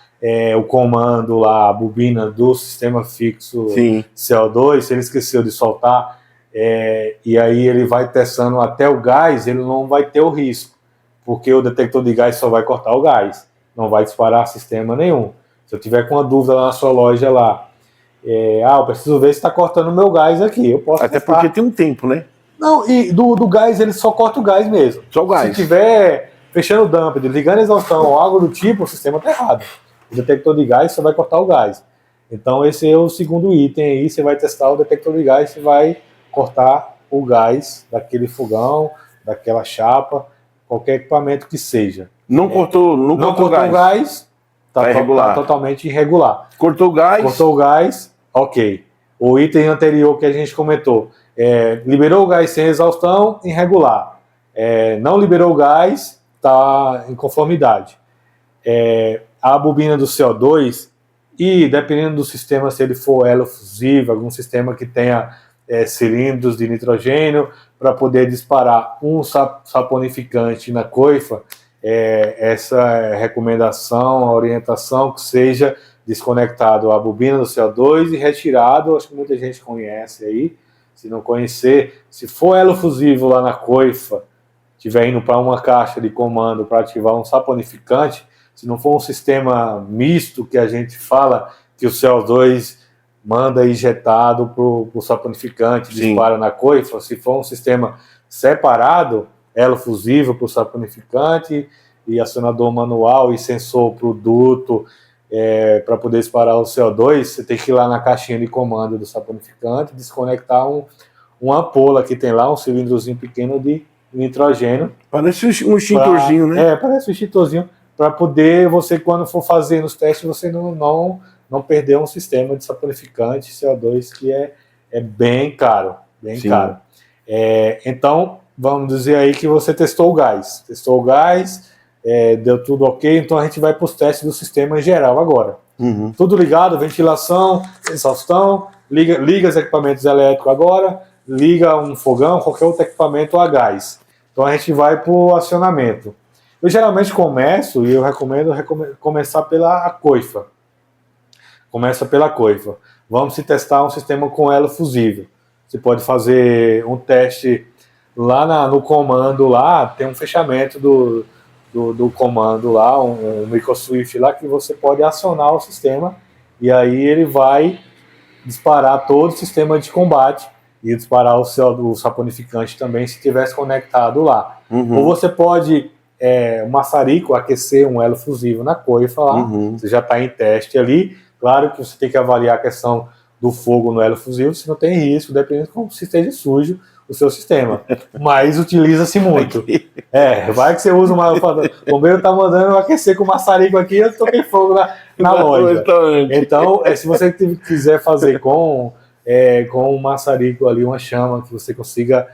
o comando lá, a bobina do sistema fixo CO2, se ele esqueceu de soltar, e aí ele vai testando até o gás, ele não vai ter o risco, porque o detector de gás só vai cortar o gás, não vai disparar sistema nenhum. Se eu tiver com uma dúvida lá na sua loja lá, eu preciso ver se está cortando o meu gás aqui, eu posso Até testar. Porque tem um tempo, né? Não, e do gás ele só corta o gás mesmo. Só o gás. Se tiver fechando o dumper, ligando a exaustão ou algo do tipo, o sistema está errado. O detector de gás só vai cortar o gás. Então esse é o segundo item aí, você vai testar o detector de gás, você vai cortar o gás daquele fogão, daquela chapa, qualquer equipamento que seja. Não cortou o gás, está totalmente irregular. Cortou o gás, ok. O item anterior que a gente comentou, liberou o gás sem exaustão, irregular. Não liberou o gás, está em conformidade. A bobina do CO2, e dependendo do sistema, se ele for hélio fusivo, algum sistema que tenha cilindros de nitrogênio, para poder disparar um saponificante na coifa, essa recomendação, a orientação que seja desconectado a bobina do CO2 e retirado, acho que muita gente conhece aí, se não conhecer, se for hélio fusivo lá na coifa, estiver indo para uma caixa de comando para ativar um saponificante, se não for um sistema misto que a gente fala que o CO2 manda injetado para o saponificante, dispara na coifa, se for um sistema separado, hélio fusível para o saponificante e acionador manual e sensor para o duto para poder disparar o CO2, você tem que ir lá na caixinha de comando do saponificante, desconectar uma ampola que tem lá, um cilindrozinho pequeno de nitrogênio. Parece um extintorzinho, né? Parece um extintorzinho, para poder você, quando for fazer nos testes, você não perder um sistema de saponificante CO2 que é bem caro, caro. Então, vamos dizer aí que você testou o gás, deu tudo ok, então a gente vai para os testes do sistema em geral agora. Tudo ligado, ventilação, exaustão, liga os equipamentos elétricos agora, liga um fogão, qualquer outro equipamento a gás. Então a gente vai para o acionamento. Eu geralmente começo, e eu recomendo começar pela coifa. Começa pela coifa. Vamos se testar um sistema com hélio fusível. Você pode fazer um teste lá no comando, lá tem um fechamento do comando lá, um microswift lá, que você pode acionar o sistema, e aí ele vai disparar todo o sistema de combate e disparar o saponificante também, se tivesse conectado lá. Ou você pode, o maçarico, aquecer um hélio fusível na coifa lá, você já está em teste ali. Claro que você tem que avaliar a questão do fogo no hélio fusível, se não tem risco, dependendo de como se esteja sujo o seu sistema. Mas utiliza-se muito. Vai que você usa o bombeiro está mandando aquecer com o maçarico aqui, eu toquei fogo na loja. Então, se você quiser fazer com o maçarico ali, uma chama, que você consiga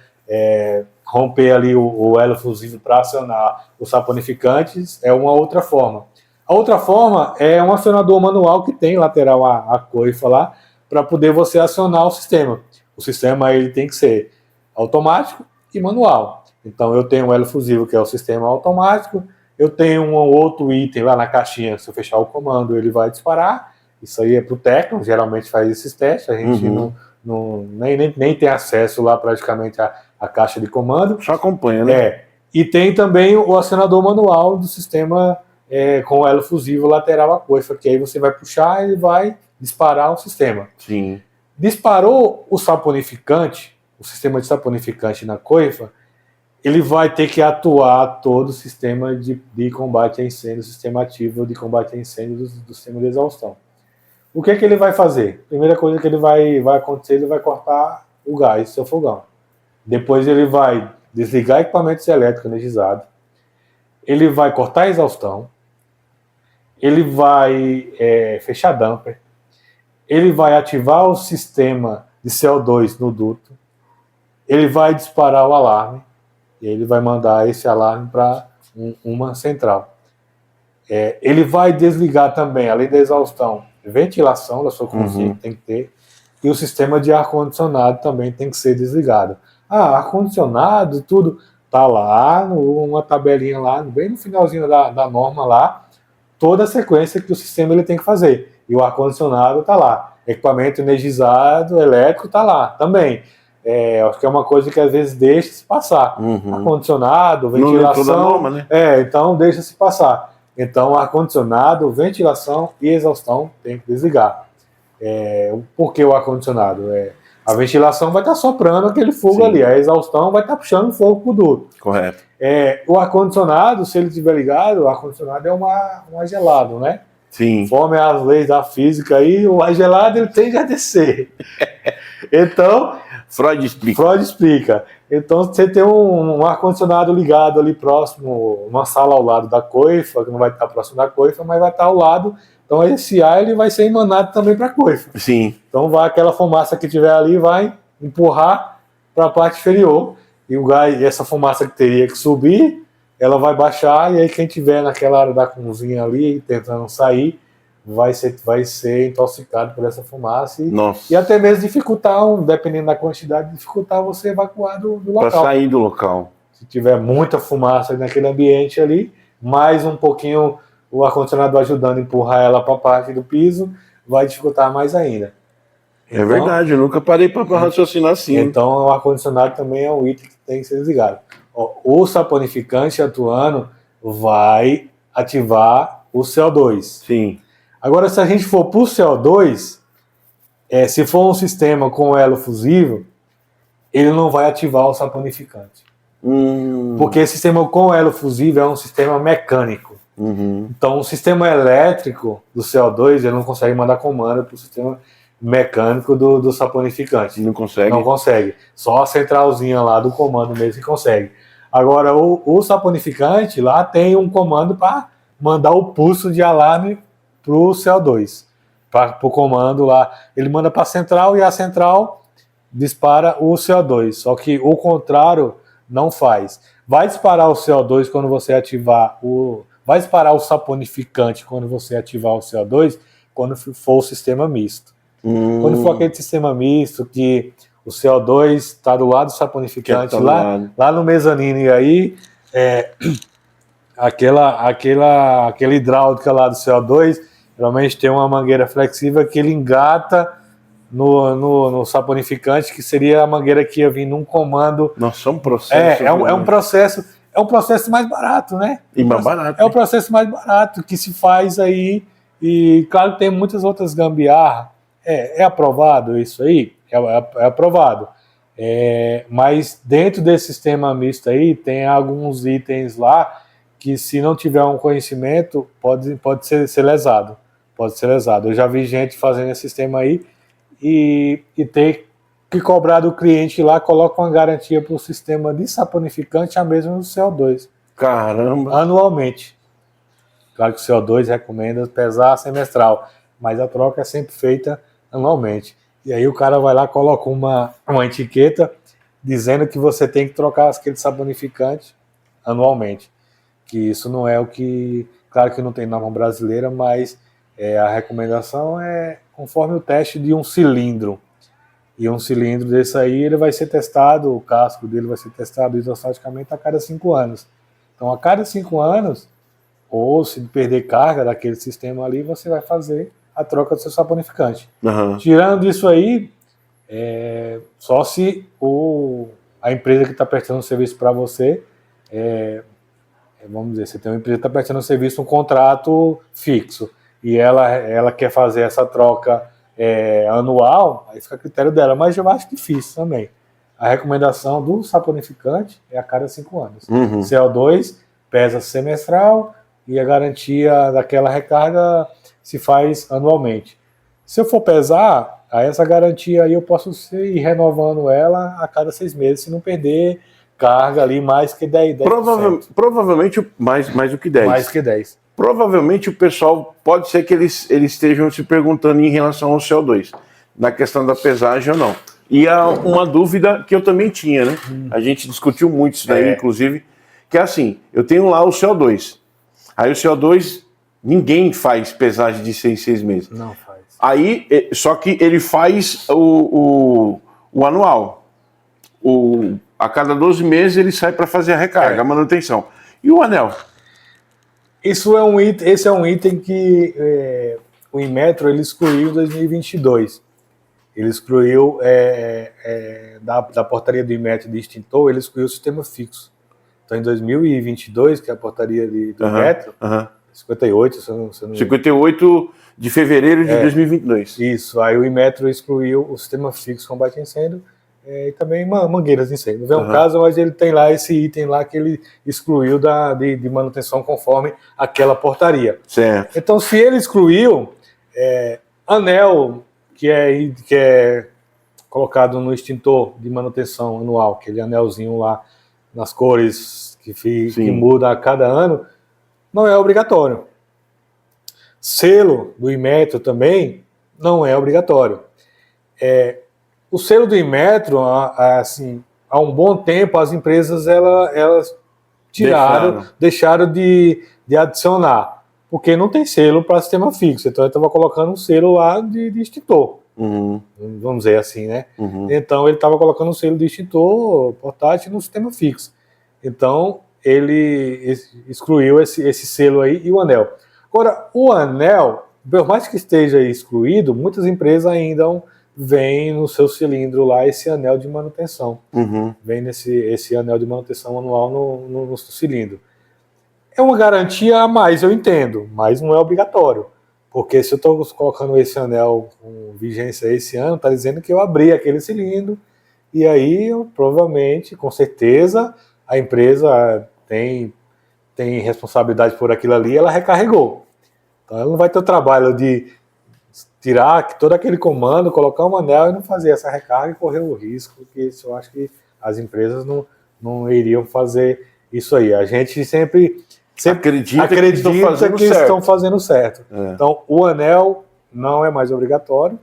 romper ali o hélio fusível para acionar os saponificantes, é uma outra forma. A outra forma é um acionador manual que tem lateral a coifa lá, para poder você acionar o sistema. O sistema ele tem que ser automático e manual. Então eu tenho o hélio fusível, que é o sistema automático, eu tenho um outro item lá na caixinha, se eu fechar o comando ele vai disparar, Isso aí é para o técnico, geralmente faz esses testes, a gente nem tem acesso lá praticamente à caixa de comando. Só acompanha, né? E tem também o acionador manual do sistema com o elo fusivo lateral à coifa, que aí você vai puxar e ele vai disparar o sistema. Sim. Disparou o saponificante, o sistema de saponificante na coifa, ele vai ter que atuar todo o sistema de combate a incêndio, o sistema ativo de combate a incêndio do sistema de exaustão. O que ele vai fazer? Primeira coisa que ele vai acontecer, ele vai cortar o gás do seu fogão. Depois ele vai desligar equipamentos elétricos energizados, ele vai cortar a exaustão, ele vai fechar damper, ele vai ativar o sistema de CO2 no duto, ele vai disparar o alarme, e ele vai mandar esse alarme para uma central. Ele vai desligar também, além da exaustão, ventilação da sua cozinha, que tem que ter, e o sistema de ar-condicionado também tem que ser desligado. Ar-condicionado, tudo tá lá, uma tabelinha lá, bem no finalzinho da norma lá, toda a sequência que o sistema ele tem que fazer. E o ar-condicionado tá lá. Equipamento energizado, elétrico tá lá também. Acho que é uma coisa que às vezes deixa-se passar. Ar-condicionado, ventilação. Não é toda norma, né? Então deixa-se passar. Então, ar-condicionado, ventilação e exaustão tem que desligar. Por que o ar-condicionado? A ventilação vai estar soprando aquele fogo ali, a exaustão vai estar puxando fogo para o duto. Correto. O ar-condicionado, se ele estiver ligado, o ar-condicionado é um ar gelado, né? Sim. Conforme as leis da física aí, o ar gelado ele tende a descer. Então, Freud explica. Então, você tem um ar-condicionado ligado ali próximo, uma sala ao lado da coifa, que não vai estar próximo da coifa, mas vai estar ao lado. Então, esse ar ele vai ser emanado também para a coifa. Sim. Então, aquela fumaça que tiver ali vai empurrar para a parte inferior. E o gás, essa fumaça que teria que subir, ela vai baixar. E aí, quem tiver naquela área da cozinha ali, tentando sair, vai ser intoxicado por essa fumaça e até mesmo dificultar, dependendo da quantidade, dificultar você evacuar do local. Para sair do local. Se tiver muita fumaça naquele ambiente ali, mais um pouquinho o ar-condicionado ajudando a empurrar ela para a parte do piso, vai dificultar mais ainda. Então, verdade, eu nunca parei para raciocinar assim. Então o ar-condicionado também é um item que tem que ser desligado. O saponificante atuando vai ativar o CO2. Sim. Agora, se a gente for para o CO2, se for um sistema com elo fusivo, ele não vai ativar o saponificante. Porque esse sistema com elo fusivo é um sistema mecânico. Então, o sistema elétrico do CO2, ele não consegue mandar comando para o sistema mecânico do saponificante. Não consegue? Não consegue. Só a centralzinha lá do comando mesmo que consegue. Agora, o saponificante lá tem um comando para mandar o pulso de alarme para o CO2, para o comando lá. Ele manda para a central e a central dispara o CO2. Só que o contrário não faz. Vai disparar o CO2 quando você ativar vai disparar o saponificante quando você ativar o CO2 quando for o sistema misto. Quando for aquele sistema misto que o CO2 está do lado do saponificante, lá no mezanino, e aí aquela hidráulica lá do CO2, geralmente tem uma mangueira flexível que ele engata no saponificante, que seria a mangueira que ia vir num comando. Nossa, é um processo. É um processo mais barato, né? E mais barato. É o processo mais barato que se faz aí. E claro que tem muitas outras gambiarras. É aprovado isso aí? É aprovado. Mas dentro desse sistema misto aí, tem alguns itens lá que, se não tiver um conhecimento, pode ser lesado. Pode ser lesado. Eu já vi gente fazendo esse sistema aí e ter que cobrar do cliente lá, coloca uma garantia para o sistema de saponificante, a mesma do CO2. Caramba! Anualmente. Claro que o CO2 recomenda pesar semestral, mas a troca é sempre feita anualmente. E aí o cara vai lá, coloca uma etiqueta dizendo que você tem que trocar aquele saponificante anualmente. Que isso não é o que... Claro que não tem norma brasileira, mas a recomendação é conforme o teste de um cilindro. E um cilindro desse aí, ele vai ser testado, o casco dele vai ser testado isostaticamente a cada 5 anos. Então, a cada 5 anos, ou se perder carga daquele sistema ali, você vai fazer a troca do seu saponificante. Uhum. Tirando isso aí, só se a empresa que está prestando serviço para você, vamos dizer, você tem uma empresa que está prestando serviço, um contrato fixo, e ela quer fazer essa troca anual, aí fica a critério dela, mas eu acho difícil também. A recomendação do saponificante é a cada 5 anos. Uhum. CO2 pesa semestral e a garantia daquela recarga se faz anualmente. Se eu for pesar, aí essa garantia aí eu posso ir renovando ela a cada 6 meses, se não perder carga ali mais que 10%. Provavelmente mais do que 10%. Mais que 10%. Provavelmente o pessoal, pode ser que eles estejam se perguntando em relação ao CO2, na questão da pesagem ou não. E há uma dúvida que eu também tinha, né? A gente discutiu muito isso daí, inclusive, que é assim, eu tenho lá o CO2. Aí o CO2, ninguém faz pesagem de 6 meses. Não faz. Aí, só que ele faz o anual. A cada 12 meses ele sai para fazer a recarga, a manutenção. E o anel? Esse é um item que o Inmetro ele excluiu em 2022. Ele excluiu da portaria do Inmetro de extintor, ele excluiu o sistema fixo. Então, em 2022, que é a portaria do Inmetro, 58, se eu não 58 de fevereiro de 2022. Isso, aí o Inmetro excluiu o sistema fixo combate a incêndio e também mangueiras de incêndio. Não é um caso, mas ele tem lá esse item lá que ele excluiu de manutenção conforme aquela portaria. Certo. Então, se ele excluiu, anel que é colocado no extintor de manutenção anual, aquele anelzinho lá nas cores que muda a cada ano, não é obrigatório. Selo do Inmetro também não é obrigatório. O selo do Inmetro, assim, há um bom tempo, as empresas elas deixaram de adicionar, porque não tem selo para sistema fixo. Então, eu estava colocando um selo lá de extintor. Uhum. Vamos dizer assim, né? Uhum. Então, ele estava colocando um selo de extintor portátil no sistema fixo. Então, ele excluiu esse selo aí e o anel. Agora, o anel, por mais que esteja excluído, muitas empresas ainda vêm no seu cilindro lá esse anel de manutenção. Uhum. Vem esse anel de manutenção anual no cilindro. É uma garantia a mais, eu entendo, mas não é obrigatório. Porque se eu estou colocando esse anel com vigência esse ano, está dizendo que eu abri aquele cilindro, e aí eu provavelmente, com certeza, a empresa tem responsabilidade por aquilo ali, ela recarregou. Então ela não vai ter o trabalho de tirar todo aquele comando, colocar um anel e não fazer essa recarga e correr o risco, porque isso eu acho que as empresas não iriam fazer isso aí. A gente sempre acredita que estão fazendo certo. Então, o anel não é mais obrigatório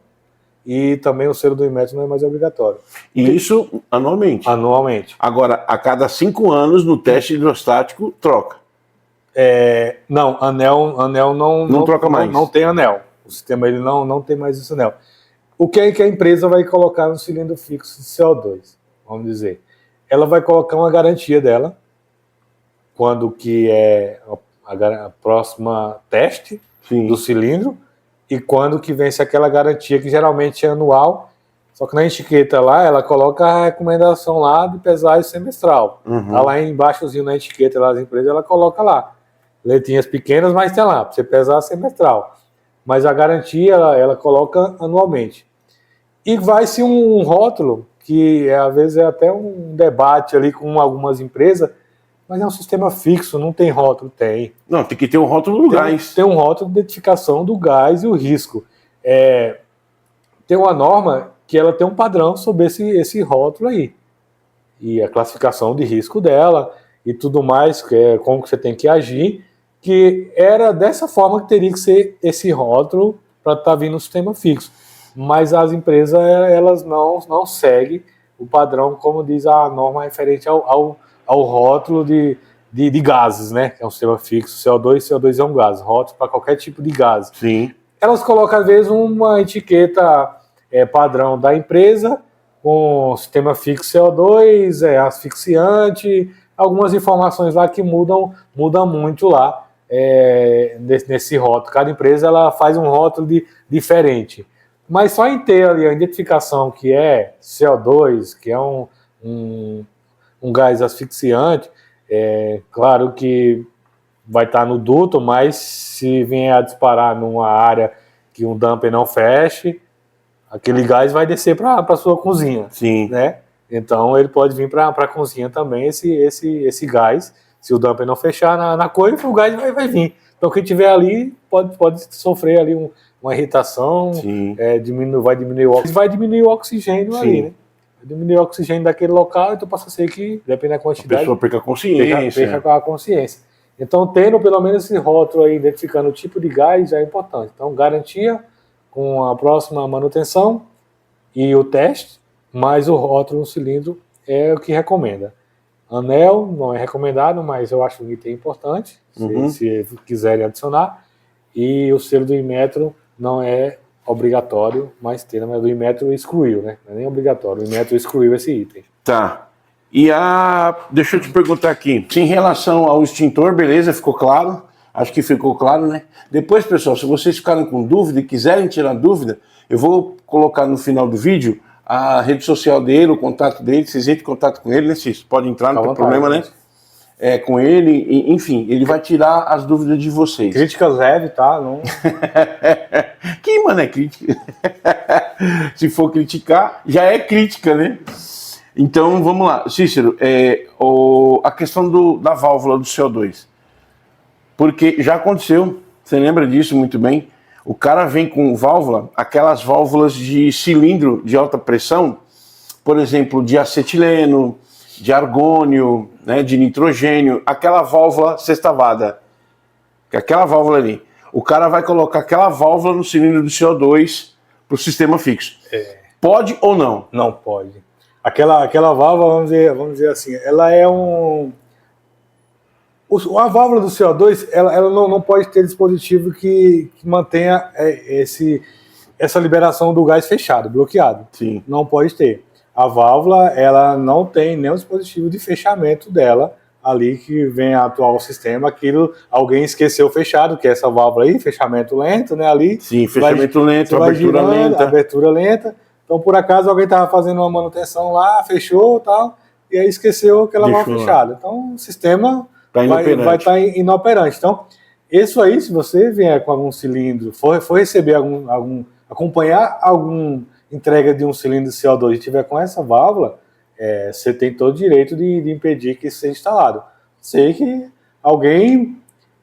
e também o selo do Inmetro não é mais obrigatório. E isso anualmente? Anualmente. Agora, a cada 5 anos, no teste hidrostático, troca? Não, anel não troca mais. Não tem anel. O sistema ele não tem mais esse anel. O que é que a empresa vai colocar no cilindro fixo de CO2? Vamos dizer. Ela vai colocar uma garantia dela, quando que é a próxima teste do cilindro e quando que vence aquela garantia que geralmente é anual, só que na etiqueta lá ela coloca a recomendação lá de pesagem semestral. Tá lá embaixozinho na etiqueta lá das empresas, ela coloca lá letrinhas pequenas, mas tem lá para você pesar semestral, mas a garantia ela coloca anualmente. E vai ser um rótulo que às vezes é até um debate ali com algumas empresas. Mas é um sistema fixo, não tem rótulo? Tem. Não, tem que ter um rótulo do gás. Tem um rótulo de identificação do gás e o risco. Tem uma norma que ela tem um padrão sobre esse rótulo aí. E a classificação de risco dela e tudo mais, como que você tem que agir, que era dessa forma que teria que ser esse rótulo para estar vindo no sistema fixo. Mas as empresas elas não seguem o padrão, como diz a norma referente ao rótulo de gases, né? Que é um sistema fixo, CO2 é um gás, rótulo para qualquer tipo de gás. Sim. Elas colocam, às vezes, uma etiqueta padrão da empresa, com sistema fixo CO2, asfixiante, algumas informações lá que mudam muito lá nesse rótulo. Cada empresa ela faz um rótulo diferente. Mas só em ter ali a identificação que é CO2, que é um gás asfixiante, claro que vai estar no duto, mas se vier a disparar numa área que um dumper não feche, aquele gás vai descer para a sua cozinha. Sim. Né? Então ele pode vir para a cozinha também, esse gás. Se o dumper não fechar na coisa, o gás vai vir. Então quem estiver ali pode sofrer ali uma irritação, vai diminuir o oxigênio. Sim. Ali, né? Vai diminuir o oxigênio daquele local, então passa a ser que, dependendo da quantidade, a pessoa perca a consciência. Perca a consciência. Então, tendo pelo menos esse rótulo aí, identificando o tipo de gás, já é importante. Então, garantia com a próxima manutenção e o teste, mais o rótulo no cilindro é o que recomenda. Anel não é recomendado, mas eu acho um item importante, se quiserem adicionar. E o selo do Inmetro não é obrigatório, mas tem, mas o Inmetro excluiu, né? Não é nem obrigatório, o Inmetro excluiu esse item. Tá. E deixa eu te perguntar aqui, em relação ao extintor, beleza, ficou claro? Acho que ficou claro, né? Depois, pessoal, se vocês ficarem com dúvida e quiserem tirar dúvida, eu vou colocar no final do vídeo a rede social dele, o contato dele, vocês entrem em contato com ele, né? Vocês podem entrar, não tem problema, né? Com ele, enfim, ele vai tirar as dúvidas de vocês. Críticas leve, tá? Não... Que, mano, é crítica? Se for criticar, já é crítica, né? Então, vamos lá. Cícero, a questão da válvula do CO2. Porque já aconteceu, você lembra disso muito bem, o cara vem com válvula, aquelas válvulas de cilindro de alta pressão, por exemplo, de acetileno, de argônio, né, de nitrogênio, aquela válvula sextavada, aquela válvula ali. O cara vai colocar aquela válvula no cilindro do CO2 para o sistema fixo. Pode ou não? Não pode. Aquela válvula, vamos dizer assim, ela é a válvula do CO2, ela não pode ter dispositivo que mantenha essa liberação do gás fechado, bloqueado. Sim. Não pode ter. A válvula, ela não tem nenhum dispositivo de fechamento dela ali que vem a atuar o sistema. Alguém esqueceu fechado, que é essa válvula aí, fechamento lento, né? Ali. Sim, fechamento lento, abertura lenta. Abertura lenta. Então, por acaso, alguém estava fazendo uma manutenção lá, fechou e tal, e aí esqueceu aquela válvula fechada. Então, o sistema vai estar inoperante. Então, isso aí, se você vier com algum cilindro, for receber acompanhar alguma entrega de um cilindro de CO2 e tiver com essa válvula, você tem todo o direito de impedir que isso seja instalado. Sei que alguém,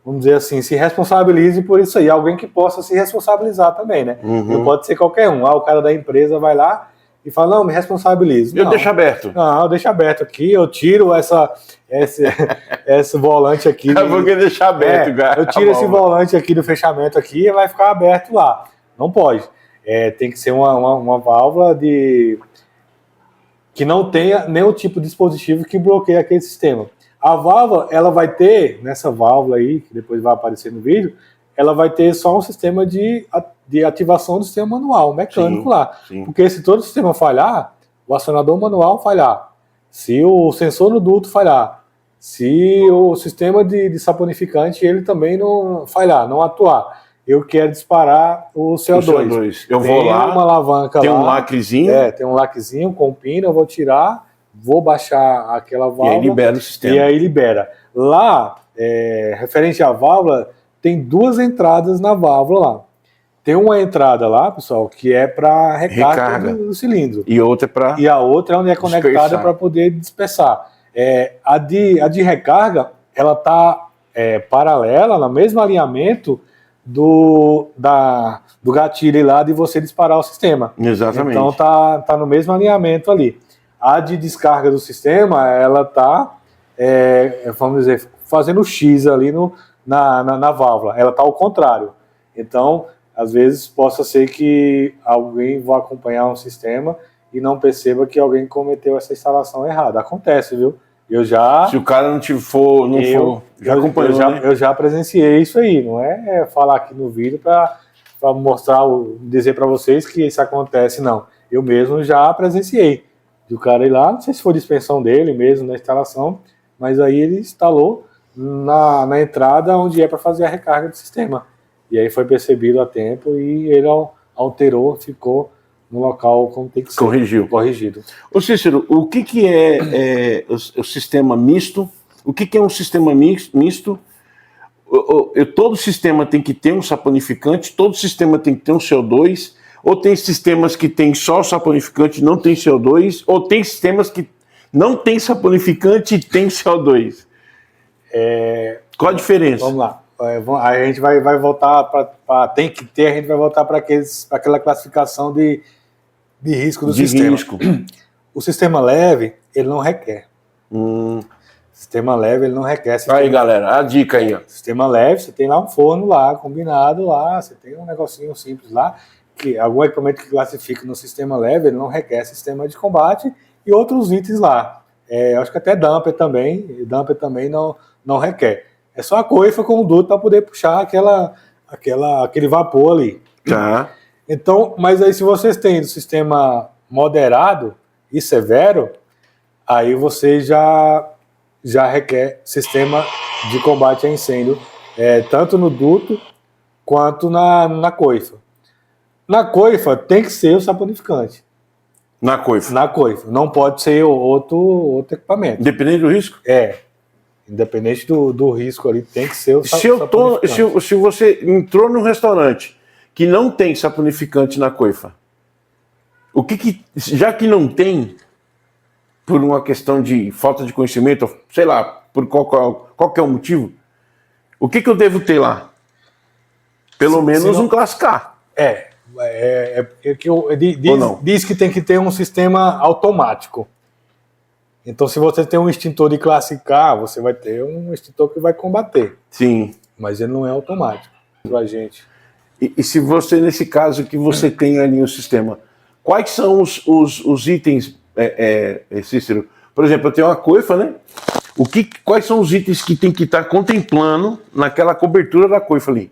vamos dizer assim, se responsabilize por isso aí, alguém que possa se responsabilizar também, né? Não pode ser qualquer um. O cara da empresa vai lá e fala, não, me responsabilize. Eu deixo aberto. Não, eu deixo aberto aqui, eu tiro esse volante aqui. Eu vou deixar aberto, cara. Eu tiro esse volante aqui do fechamento aqui e vai ficar aberto lá. Não pode. Tem que ser uma válvula que não tenha nenhum tipo de dispositivo que bloqueie aquele sistema. A válvula, ela vai ter, nessa válvula aí, que depois vai aparecer no vídeo, ela vai ter só um sistema de ativação do sistema manual, mecânico lá. Sim. Porque se todo o sistema falhar, o acionador manual falhar, se o sensor no duto falhar, se o sistema de saponificante ele também não falhar, não atuar, eu quero disparar o CO2. Eu vou lá, uma alavanca tem um lacrezinho. Tem um lacrezinho com pino, eu vou tirar, vou baixar aquela válvula. E aí libera o sistema. E aí libera. Lá, referente à válvula, tem duas entradas na válvula lá. Tem uma entrada lá, pessoal, que é para recarga do cilindro. E outra para. E a outra é onde é conectada para poder dispersar. A de recarga, ela está paralela, no mesmo alinhamento do gatilho lá de você disparar o sistema. Exatamente. Então tá no mesmo alinhamento ali. A de descarga do sistema, ela tá, vamos dizer, fazendo X ali na válvula. Ela tá ao contrário. Então, às vezes, possa ser que alguém vá acompanhar um sistema e não perceba que alguém cometeu essa instalação errada. Acontece, viu? Se o cara não for, já acompanhou, né? Eu já presenciei isso aí. Não é falar aqui no vídeo para mostrar, dizer para vocês que isso acontece, não. Eu mesmo já presenciei. E o cara ir lá, não sei se foi dispensão dele mesmo na instalação, mas aí ele instalou na entrada onde é para fazer a recarga do sistema. E aí foi percebido a tempo e ele alterou, ficou no local como tem que ser. Corrigido. Ô Cícero, o que é o sistema misto? O que é um sistema misto? Todo sistema tem que ter um saponificante, todo sistema tem que ter um CO2, ou tem sistemas que tem só saponificante e não tem CO2, ou tem sistemas que não tem saponificante e tem CO2. Qual a diferença? Vamos lá. A gente vai voltar para tem que ter, a gente vai voltar para aquela classificação de risco do sistema. O sistema leve, ele não requer. Sistema leve, ele não requer. Aí, galera, a dica aí. Ó. Sistema leve, você tem lá um forno lá, combinado lá, você tem um negocinho simples lá, que algum equipamento que classifica no sistema leve, ele não requer sistema de combate e outros itens lá. Acho que até dumper também não requer. É só a coifa com o duto para poder puxar aquele vapor ali. Tá. Então, mas aí se vocês têm um sistema moderado e severo, aí você já requer sistema de combate a incêndio, tanto no duto quanto na coifa. Na coifa tem que ser o saponificante. Na coifa. Não pode ser outro equipamento. Independente do risco? Independente do risco ali, tem que ser o saponificante. Se você entrou num restaurante que não tem saponificante na coifa, já que não tem, por uma questão de falta de conhecimento, sei lá, por qual que é o motivo, o que eu devo ter lá? Pelo menos um classe K. Diz que tem que ter um sistema automático. Então, se você tem um extintor de classe K, você vai ter um extintor que vai combater. Sim. Mas ele não é automático pra gente. E se você, nesse caso que você tem ali o sistema, quais são os itens, Cícero? Por exemplo, eu tenho uma coifa, né? Quais são os itens que tem que estar contemplando naquela cobertura da coifa ali?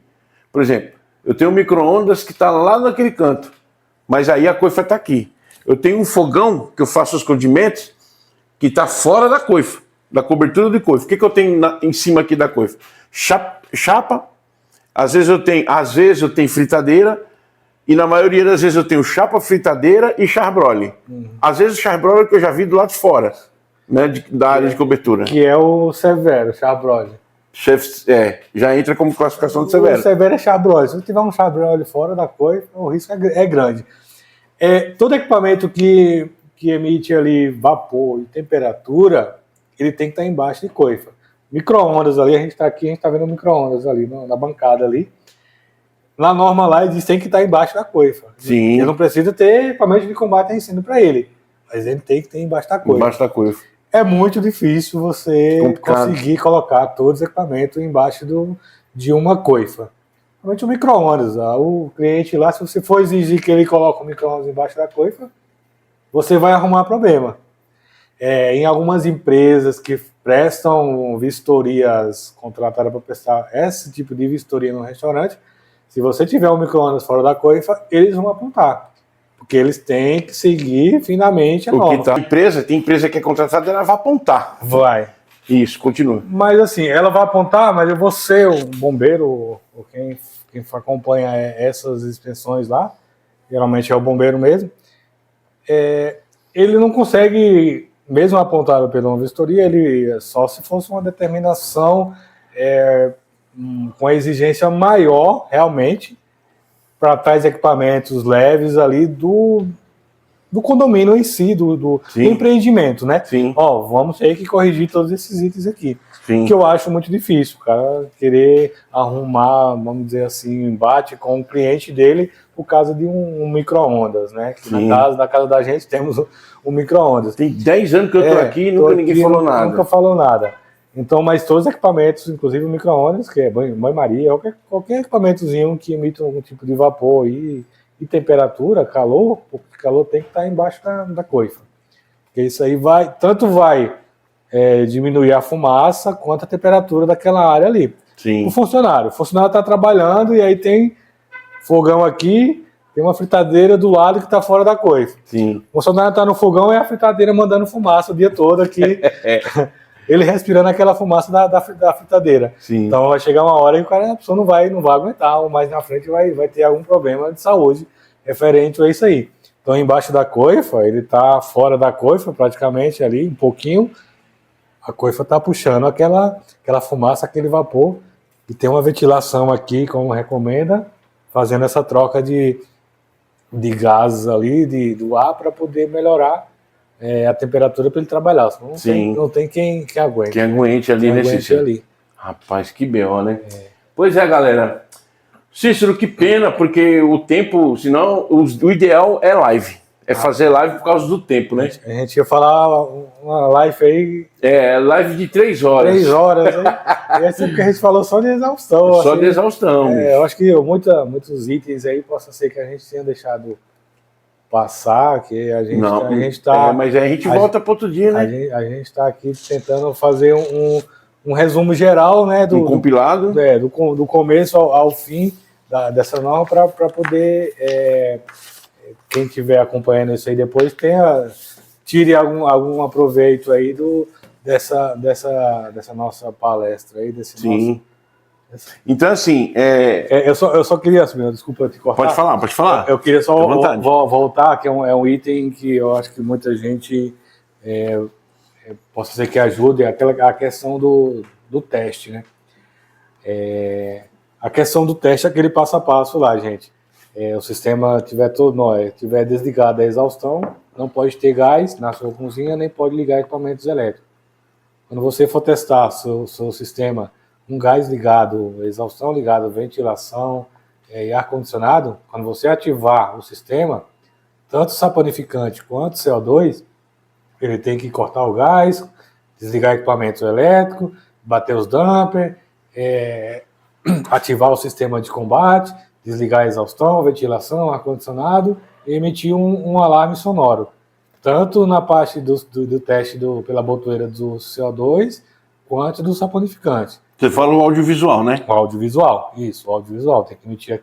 Por exemplo, eu tenho um micro-ondas que está lá naquele canto, mas aí a coifa está aqui. Eu tenho um fogão que eu faço os condimentos que está fora da coifa, da cobertura de coifa. O que eu tenho em cima aqui da coifa? Chapa. Às vezes eu tenho fritadeira, e na maioria das vezes eu tenho chapa, fritadeira e charbroil. Às vezes o charbroil que eu já vi do lado de fora, né, da área de cobertura. Que é o severo, charbroil. Já entra como classificação de severo. O severo é charbroil. Se tiver um charbroil fora da coifa, o risco é grande. Todo equipamento que emite ali vapor e temperatura, ele tem que estar embaixo de coifa. Micro-ondas ali, a gente está vendo micro-ondas ali na bancada ali. Na norma lá, ele diz que tem que estar embaixo da coifa. Sim. Ele não precisa ter equipamento de combate a incêndio para ele, mas ele tem que ter embaixo da coifa. Embaixo da coifa. É muito difícil você conseguir colocar todos os equipamentos embaixo de uma coifa. Principalmente o micro-ondas. O cliente lá, se você for exigir que ele coloque o micro-ondas embaixo da coifa, você vai arrumar problema. Em algumas empresas que prestam vistorias contratadas para prestar esse tipo de vistoria no restaurante, se você tiver um micro-ondas fora da coifa, eles vão apontar. Porque eles têm que seguir finamente a norma. Tem empresa que é contratada, ela vai apontar. Vai. Isso, continua. Mas assim, ela vai apontar, mas eu vou ser o bombeiro, ou quem acompanha essas inspeções lá, geralmente é o bombeiro mesmo, ele não consegue, mesmo apontado pela vistoria, ele só se fosse uma determinação com a exigência maior, realmente, para tais equipamentos leves ali do condomínio em si, do empreendimento, né? Sim. Vamos ter que corrigir todos esses itens aqui. Sim. Que eu acho muito difícil, o cara querer arrumar, vamos dizer assim, um embate com o cliente dele por causa de um micro-ondas, né? Que na casa da gente temos um micro-ondas. Tem 10 anos que eu estou aqui e ninguém falou nada. Nunca falou nada. Então, mas todos os equipamentos, inclusive o micro-ondas, que é banho-maria, qualquer equipamentozinho que emita algum tipo de vapor e temperatura, calor, porque calor tem que estar embaixo da coifa. Porque isso aí vai diminuir a fumaça quanto a temperatura daquela área ali. Sim. O funcionário está trabalhando e aí tem fogão aqui, tem uma fritadeira do lado que está fora da coifa. Sim. O funcionário está no fogão e a fritadeira mandando fumaça o dia todo aqui. ele respirando aquela fumaça da fritadeira. Sim. Então vai chegar uma hora e a pessoa não vai aguentar, ou mais na frente vai ter algum problema de saúde referente a isso aí. Então embaixo da coifa, ele está fora da coifa praticamente ali, um pouquinho, a coifa está puxando aquela fumaça, aquele vapor, e tem uma ventilação aqui, como recomenda, fazendo essa troca de gases ali, do ar, para poder melhorar a temperatura para ele trabalhar. Senão não tem quem aguente. Quem aguente ali nesse ali. Rapaz, que B.O., né? Pois é, galera. Cícero, que pena, porque o tempo, senão, o ideal é live. É fazer live por causa do tempo, né? A gente ia falar uma live aí... live de 3 horas. 3 horas, hein? E é porque a gente falou só de exaustão. Só assim, de exaustão. Eu acho que muitos itens aí possa ser que a gente tenha deixado passar, que a gente tá... mas aí a gente volta para outro dia, né? A gente está aqui tentando fazer um resumo geral, né? Um compilado. Do começo ao fim dessa norma, para poder... quem estiver acompanhando isso aí depois tire algum aproveito aí dessa nossa palestra aí, desse Sim. Então, assim... Eu só queria, desculpa te cortar. Pode falar. Eu queria só voltar, que é um item que eu acho que muita gente possa ser que ajude, a questão do teste, né? A questão do teste é aquele passo a passo lá, gente. O sistema tiver desligado a exaustão, não pode ter gás na sua cozinha, nem pode ligar equipamentos elétricos. Quando você for testar seu sistema, um gás ligado, exaustão ligada, ventilação e ar-condicionado, quando você ativar o sistema, tanto o saponificante quanto o CO2, ele tem que cortar o gás, desligar equipamentos elétricos, bater os dampers, ativar o sistema de combate, desligar a exaustão, ventilação, ar-condicionado e emitir um alarme sonoro. Tanto na parte do teste pela botoeira do CO2, quanto do saponificante. Você fala o audiovisual, né? O audiovisual, isso, o audiovisual. Tem que emitir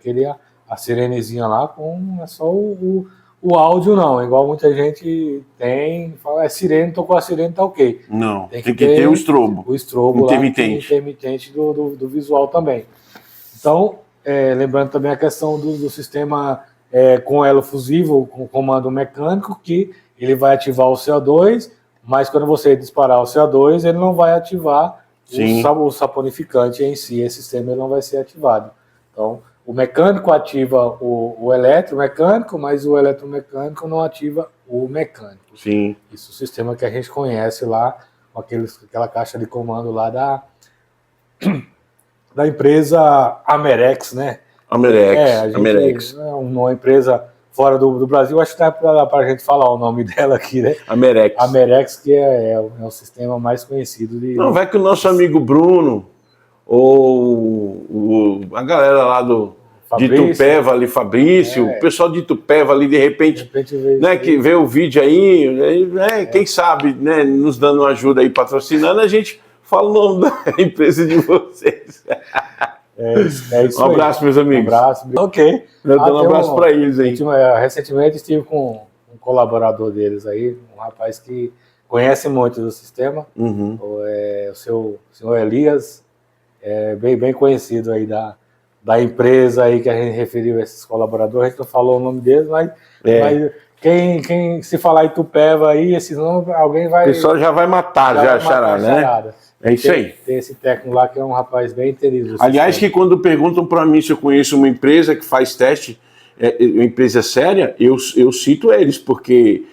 a sirenezinha lá, não é só o áudio não, igual muita gente fala, sirene, tocou a sirene, tá ok. Não, tem que ter o estrobo. O estrobo intermitente. Lá, intermitente do visual também. Então, lembrando também a questão do sistema com elo fusivo, com comando mecânico, que ele vai ativar o CO2, mas quando você disparar o CO2, ele não vai ativar o saponificante em si, esse sistema ele não vai ser ativado. Então, o mecânico ativa o eletromecânico, mas o eletromecânico não ativa o mecânico. Sim. Isso é o sistema que a gente conhece lá, com aquela caixa de comando lá da empresa Amerex, né? Amerex. É uma empresa fora do Brasil, acho que dá para a gente falar o nome dela aqui, né? Amerex, que é o sistema mais conhecido. Não, vai que o nosso amigo Bruno, ou a galera lá de Itupeva ali, Fabrício, o pessoal de Itupeva ali, de repente né, que vê o vídeo aí, quem sabe, né, nos dando uma ajuda aí, patrocinando, a gente fala o nome da empresa de vocês. Isso um abraço, meus amigos. Um abraço. Ok. Eu dou um abraço para eles aí. Recentemente estive com um colaborador deles aí, um rapaz que conhece muito do sistema, o senhor Elias, bem conhecido aí da empresa aí que a gente referiu a esses colaboradores. A gente não falou o nome deles, mas quem se falar Itupeva aí, esse nome, alguém vai... O pessoal já vai matar, já achará, né? É isso aí. Tem esse técnico lá que é um rapaz bem entendido. Aliás, que quando perguntam para mim se eu conheço uma empresa que faz teste, uma empresa séria, eu cito eles, porque,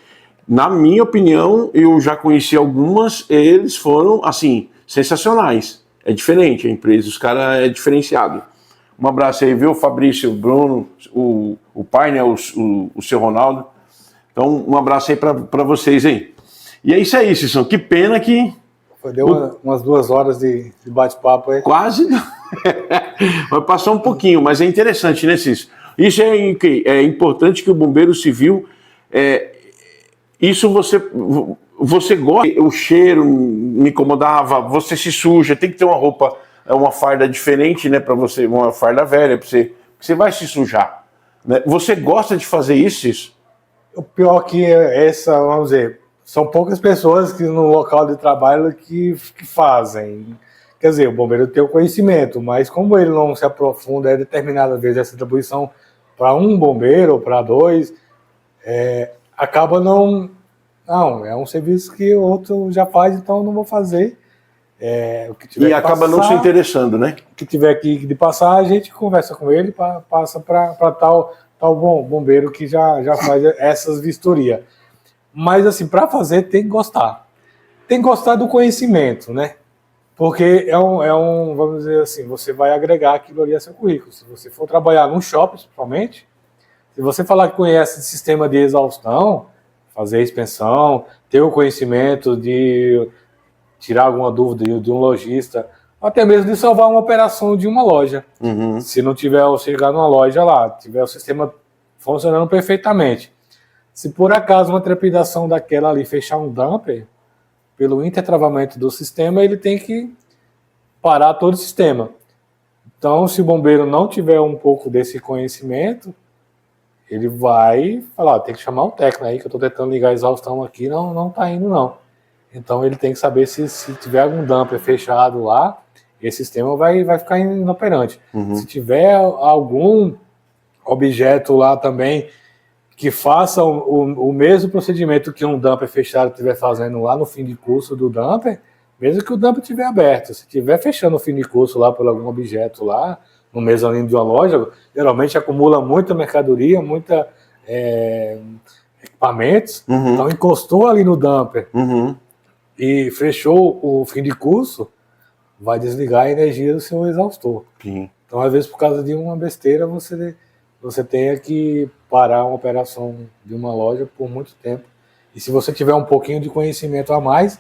na minha opinião, eu já conheci algumas, eles foram, assim, sensacionais. É diferente a empresa, os caras é diferenciado. Um abraço aí, viu, Fabrício, o Bruno, o pai, né, o seu Ronaldo. Então, um abraço aí para vocês aí. E é isso aí, Cícero. Que pena que... Deu umas 2 horas de bate-papo aí. Quase. Vai passar um pouquinho, mas é interessante, né, Cícero? Isso é importante que o bombeiro civil... isso você gosta, o cheiro me incomodava, você se suja, tem que ter uma roupa, uma farda diferente, né, para você, uma farda velha, porque você vai se sujar. Né? Você gosta de fazer isso? O pior que vamos dizer, são poucas pessoas que no local de trabalho que fazem. Quer dizer, o bombeiro tem o conhecimento, mas como ele não se aprofunda, é determinada vez essa atribuição para um bombeiro ou para dois, acaba não, é um serviço que o outro já faz, então eu não vou fazer. O que tiver e acaba não se interessando, né? O que tiver que de passar, a gente conversa com ele, passa para tal bombeiro que já faz essas vistorias. Mas, assim, para fazer tem que gostar. Tem que gostar do conhecimento, né? Porque vamos dizer assim, você vai agregar aquilo ali a seu currículo. Se você for trabalhar num shopping, principalmente, se você falar que conhece sistema de exaustão, fazer expensão, ter o conhecimento de tirar alguma dúvida de um lojista, até mesmo de salvar uma operação de uma loja. Uhum. Se não tiver, ou chegar numa loja lá, tiver o sistema funcionando perfeitamente. Se por acaso uma trepidação daquela ali fechar um dumper, pelo intertravamento do sistema, ele tem que parar todo o sistema. Então, se o bombeiro não tiver um pouco desse conhecimento, ele vai falar, tem que chamar um técnico aí, que eu estou tentando ligar a exaustão aqui, não está indo não. Então, ele tem que saber se tiver algum dumper fechado lá, esse sistema vai ficar inoperante. Uhum. Se tiver algum objeto lá também que faça o mesmo procedimento que um dumper fechado estiver fazendo lá no fim de curso do dumper, mesmo que o dumper estiver aberto, se estiver fechando o fim de curso lá por algum objeto lá, no mezanino de uma loja, geralmente acumula muita mercadoria, muita equipamentos, Uhum. Então encostou ali no dumper Uhum. e fechou o fim de curso, vai desligar a energia do seu exaustor. Sim. Então, às vezes, por causa de uma besteira, você tenha que parar uma operação de uma loja por muito tempo. E se você tiver um pouquinho de conhecimento a mais,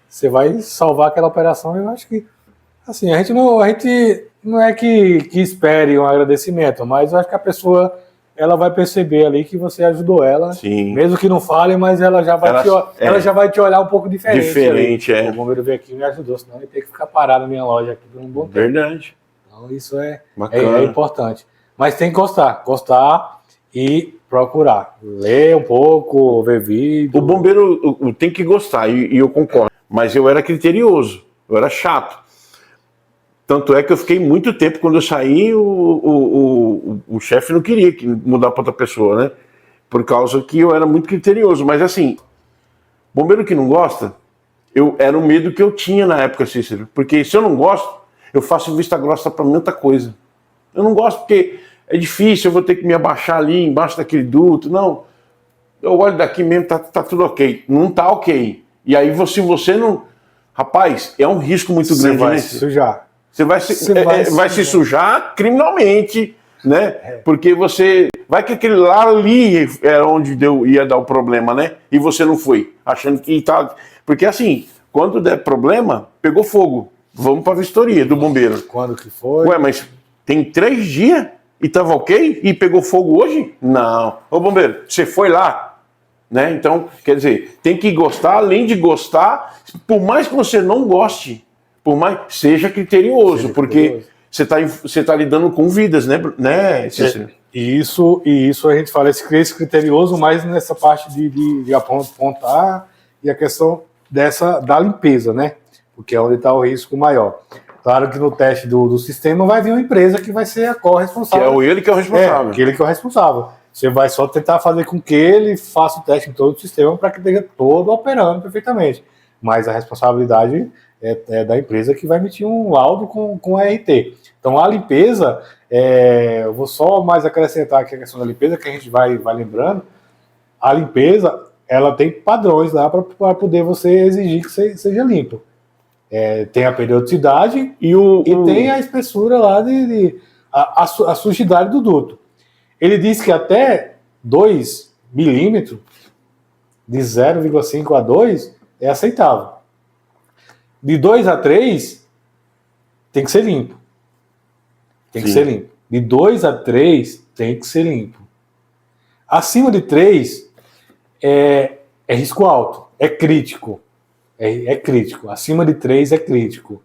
você vai salvar aquela operação. Eu acho que, assim, a gente não é que espere um agradecimento, mas eu acho que a pessoa, ela vai perceber ali que você ajudou ela. Sim. Mesmo que não fale, mas ela já vai te olhar um pouco diferente. Diferente, O bombeiro veio aqui e me ajudou, senão ele tem que ficar parado na minha loja aqui por um bom tempo. Verdade. Então, isso é importante. Mas tem que gostar e procurar. Ler um pouco, ver vídeo. O bombeiro tem que gostar, e eu concordo. Mas eu era criterioso, eu era chato. Tanto é que eu fiquei muito tempo, quando eu saí, o chefe não queria mudar para outra pessoa, né? Por causa que eu era muito criterioso. Mas assim, bombeiro que não gosta, era o medo que eu tinha na época, Cícero. Porque se eu não gosto, eu faço vista grossa para muita coisa. Eu não gosto porque é difícil, eu vou ter que me abaixar ali embaixo daquele duto. Não, eu olho daqui mesmo, tá tudo ok. Não tá ok. E aí, se você não... Rapaz, é um risco muito grande. Você vai se sujar. Você vai se sujar criminalmente, né? Porque você... Vai que aquele lá ali era onde ia dar o problema, né? E você não foi, achando que tá... Porque assim, quando der problema, pegou fogo. Vamos para a vistoria do bombeiro. Quando que foi? Ué, mas tem 3 dias e tava ok? E pegou fogo hoje? Não. Ô bombeiro, você foi lá? Né? Então, quer dizer, tem que gostar, além de gostar, por mais que você não goste, por mais, seja criterioso, porque você tá lidando com vidas, né, Cícero? E isso a gente fala, esse criterioso mais nessa parte de apontar e a questão da limpeza, né? Porque é onde está o risco maior. Claro que no teste do sistema vai vir uma empresa que vai ser a corresponsável. Que é ele que é o responsável. Ele que é o responsável. Você vai só tentar fazer com que ele faça o teste em todo o sistema para que esteja todo operando perfeitamente. Mas a responsabilidade é da empresa que vai emitir um laudo com a RT. Então a limpeza, eu vou só mais acrescentar aqui a questão da limpeza, que a gente vai lembrando. A limpeza, ela tem padrões lá para poder você exigir que seja limpo. Tem a periodicidade e tem a espessura lá a sujidade do duto. Ele diz que até 2 milímetros, de 0,5 a 2, é aceitável. De 2 a 3, tem que ser limpo. Tem que ser limpo. De 2 a 3, tem que ser limpo. Acima de 3, é risco alto, é crítico. É crítico. Acima de 3 é crítico.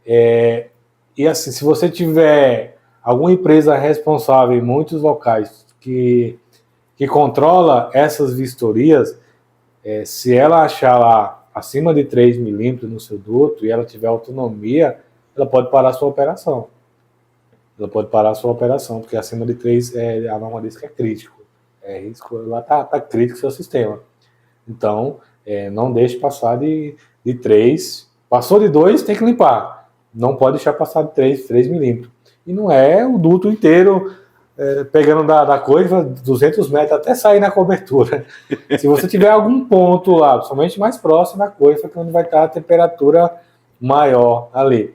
E assim, se você tiver alguma empresa responsável em muitos locais que controla essas vistorias, se ela achar lá acima de 3 milímetros no seu duto e ela tiver autonomia, ela pode parar a sua operação. Ela pode parar a sua operação, porque acima de 3 a norma diz que é crítico. É risco, lá tá crítico o seu sistema. Então, não deixe passar de 3. Passou de 2, tem que limpar. Não pode deixar passar de 3 milímetros. E não é o duto inteiro pegando da coisa 200 metros até sair na cobertura. Se você tiver algum ponto lá, somente mais próximo da coisa, que onde vai estar a temperatura maior ali.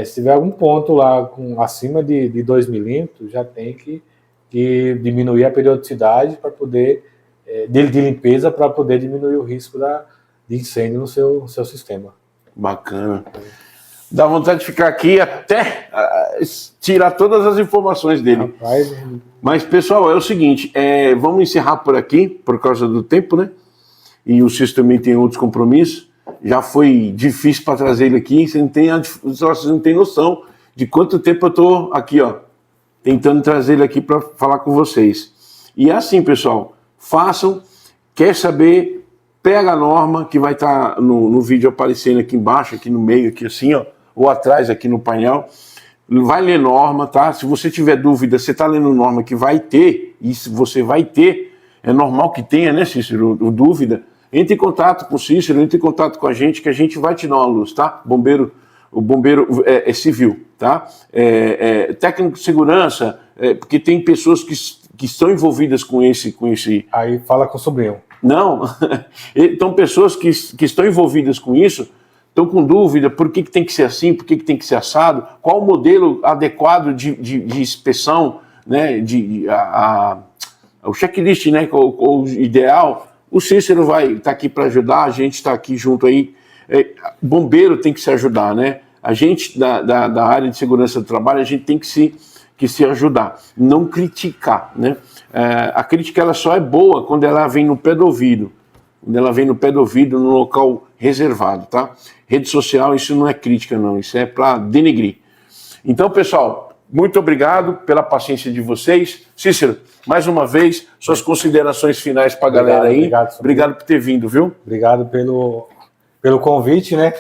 Se tiver algum ponto lá acima de 2 milímetros, já tem que diminuir a periodicidade para poder de limpeza, para poder diminuir o risco de incêndio no seu sistema. Bacana. Dá vontade de ficar aqui até tirar todas as informações dele. Rapaz, mas, pessoal, é o seguinte, vamos encerrar por aqui, por causa do tempo, né? E o Cícero também tem outros compromissos. Já foi difícil para trazer ele aqui, vocês não têm noção de quanto tempo eu estou aqui, ó, tentando trazer ele aqui para falar com vocês. E é assim, pessoal, façam, quer saber, pega a norma que vai estar no vídeo aparecendo aqui embaixo, aqui no meio, aqui assim, ó, ou atrás aqui no painel, vai ler norma, tá? Se você tiver dúvida, você está lendo norma que vai ter, e se você vai ter, é normal que tenha, né, Cícero, dúvida, entre em contato com o Cícero, entre em contato com a gente, que a gente vai te dar uma luz, tá? O bombeiro é civil, tá? Técnico de segurança, porque tem pessoas que estão envolvidas com esse... Aí fala com o sobrinho. Não, então pessoas que estão envolvidas com isso, estão com dúvida, por que tem que ser assim, por que tem que ser assado, qual o modelo adequado de inspeção, né, o checklist, né, o ideal. O Cícero vai estar aqui para ajudar, a gente está aqui junto aí. Bombeiro tem que se ajudar, né? A gente da área de segurança do trabalho, a gente tem que se ajudar, não criticar, né? A crítica ela só é boa quando ela vem no pé do ouvido, no local reservado, tá? Rede social, isso não é crítica não, isso é para denegrir. Então, pessoal, muito obrigado pela paciência de vocês. Cícero, mais uma vez, suas considerações finais para a galera aí. Obrigado por ter vindo, viu? Obrigado pelo convite, né?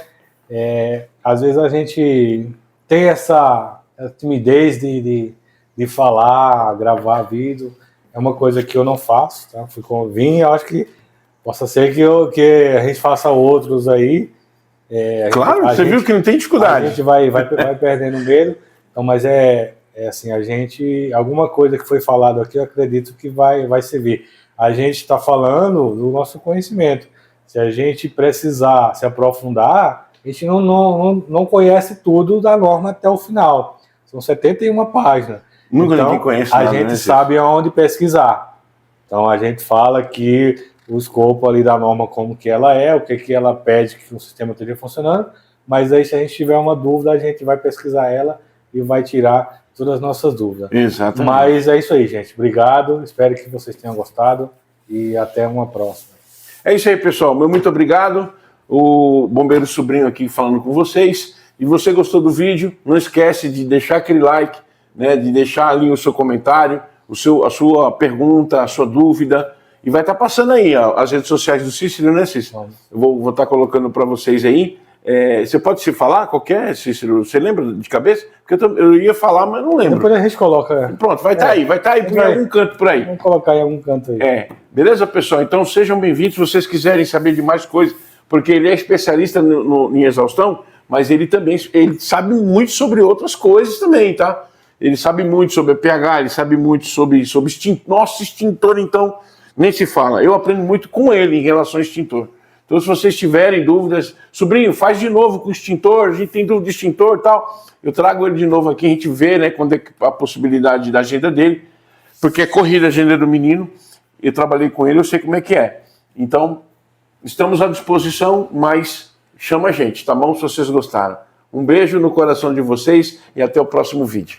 Às vezes a gente tem essa timidez de falar, gravar vídeo. É uma coisa que eu não faço, tá? Eu acho que possa ser que a gente faça outros aí. Claro, você viu que não tem dificuldade. A gente vai perdendo medo. Então, mas assim, alguma coisa que foi falado aqui, eu acredito que vai servir. A gente está falando do nosso conhecimento. Se a gente precisar se aprofundar, a gente não conhece tudo da norma até o final. São 71 páginas. Nunca ninguém conhece nada, a gente sabe aonde pesquisar. Então, a gente fala que o escopo ali da norma, como que ela é, o que ela pede que o sistema esteja funcionando, mas aí, se a gente tiver uma dúvida, a gente vai pesquisar ela e vai tirar todas as nossas dúvidas. Exatamente. Mas é isso aí, gente. Obrigado, espero que vocês tenham gostado e até uma próxima. É isso aí, pessoal. Muito obrigado. O Bombeiro Sobrinho aqui falando com vocês. E você gostou do vídeo? Não esquece de deixar aquele like, né, de deixar ali o seu comentário, a sua pergunta, a sua dúvida. E vai estar passando aí as redes sociais do Cícero, né, Cícero? Eu vou estar colocando para vocês aí. Você pode se falar qualquer, Cícero? Você lembra de cabeça? Porque eu ia falar, mas não lembro. Depois a gente coloca. Pronto, vai estar aí em algum canto por aí. Vamos colocar em algum canto aí. Beleza, pessoal? Então sejam bem-vindos. Se vocês quiserem saber de mais coisas, porque ele é especialista em exaustão, mas ele sabe muito sobre outras coisas também, tá? Ele sabe muito sobre pH, ele sabe muito sobre extintor. Nossa, extintor, então, nem se fala. Eu aprendo muito com ele em relação ao extintor. Então, se vocês tiverem dúvidas, sobrinho, faz de novo com o extintor, a gente tem dúvida de extintor e tal, eu trago ele de novo aqui, a gente vê, né, quando é a possibilidade da agenda dele, porque é corrida a agenda do menino, eu trabalhei com ele, eu sei como é que é. Então, estamos à disposição, mas chama a gente, tá bom? Se vocês gostaram. Um beijo no coração de vocês e até o próximo vídeo.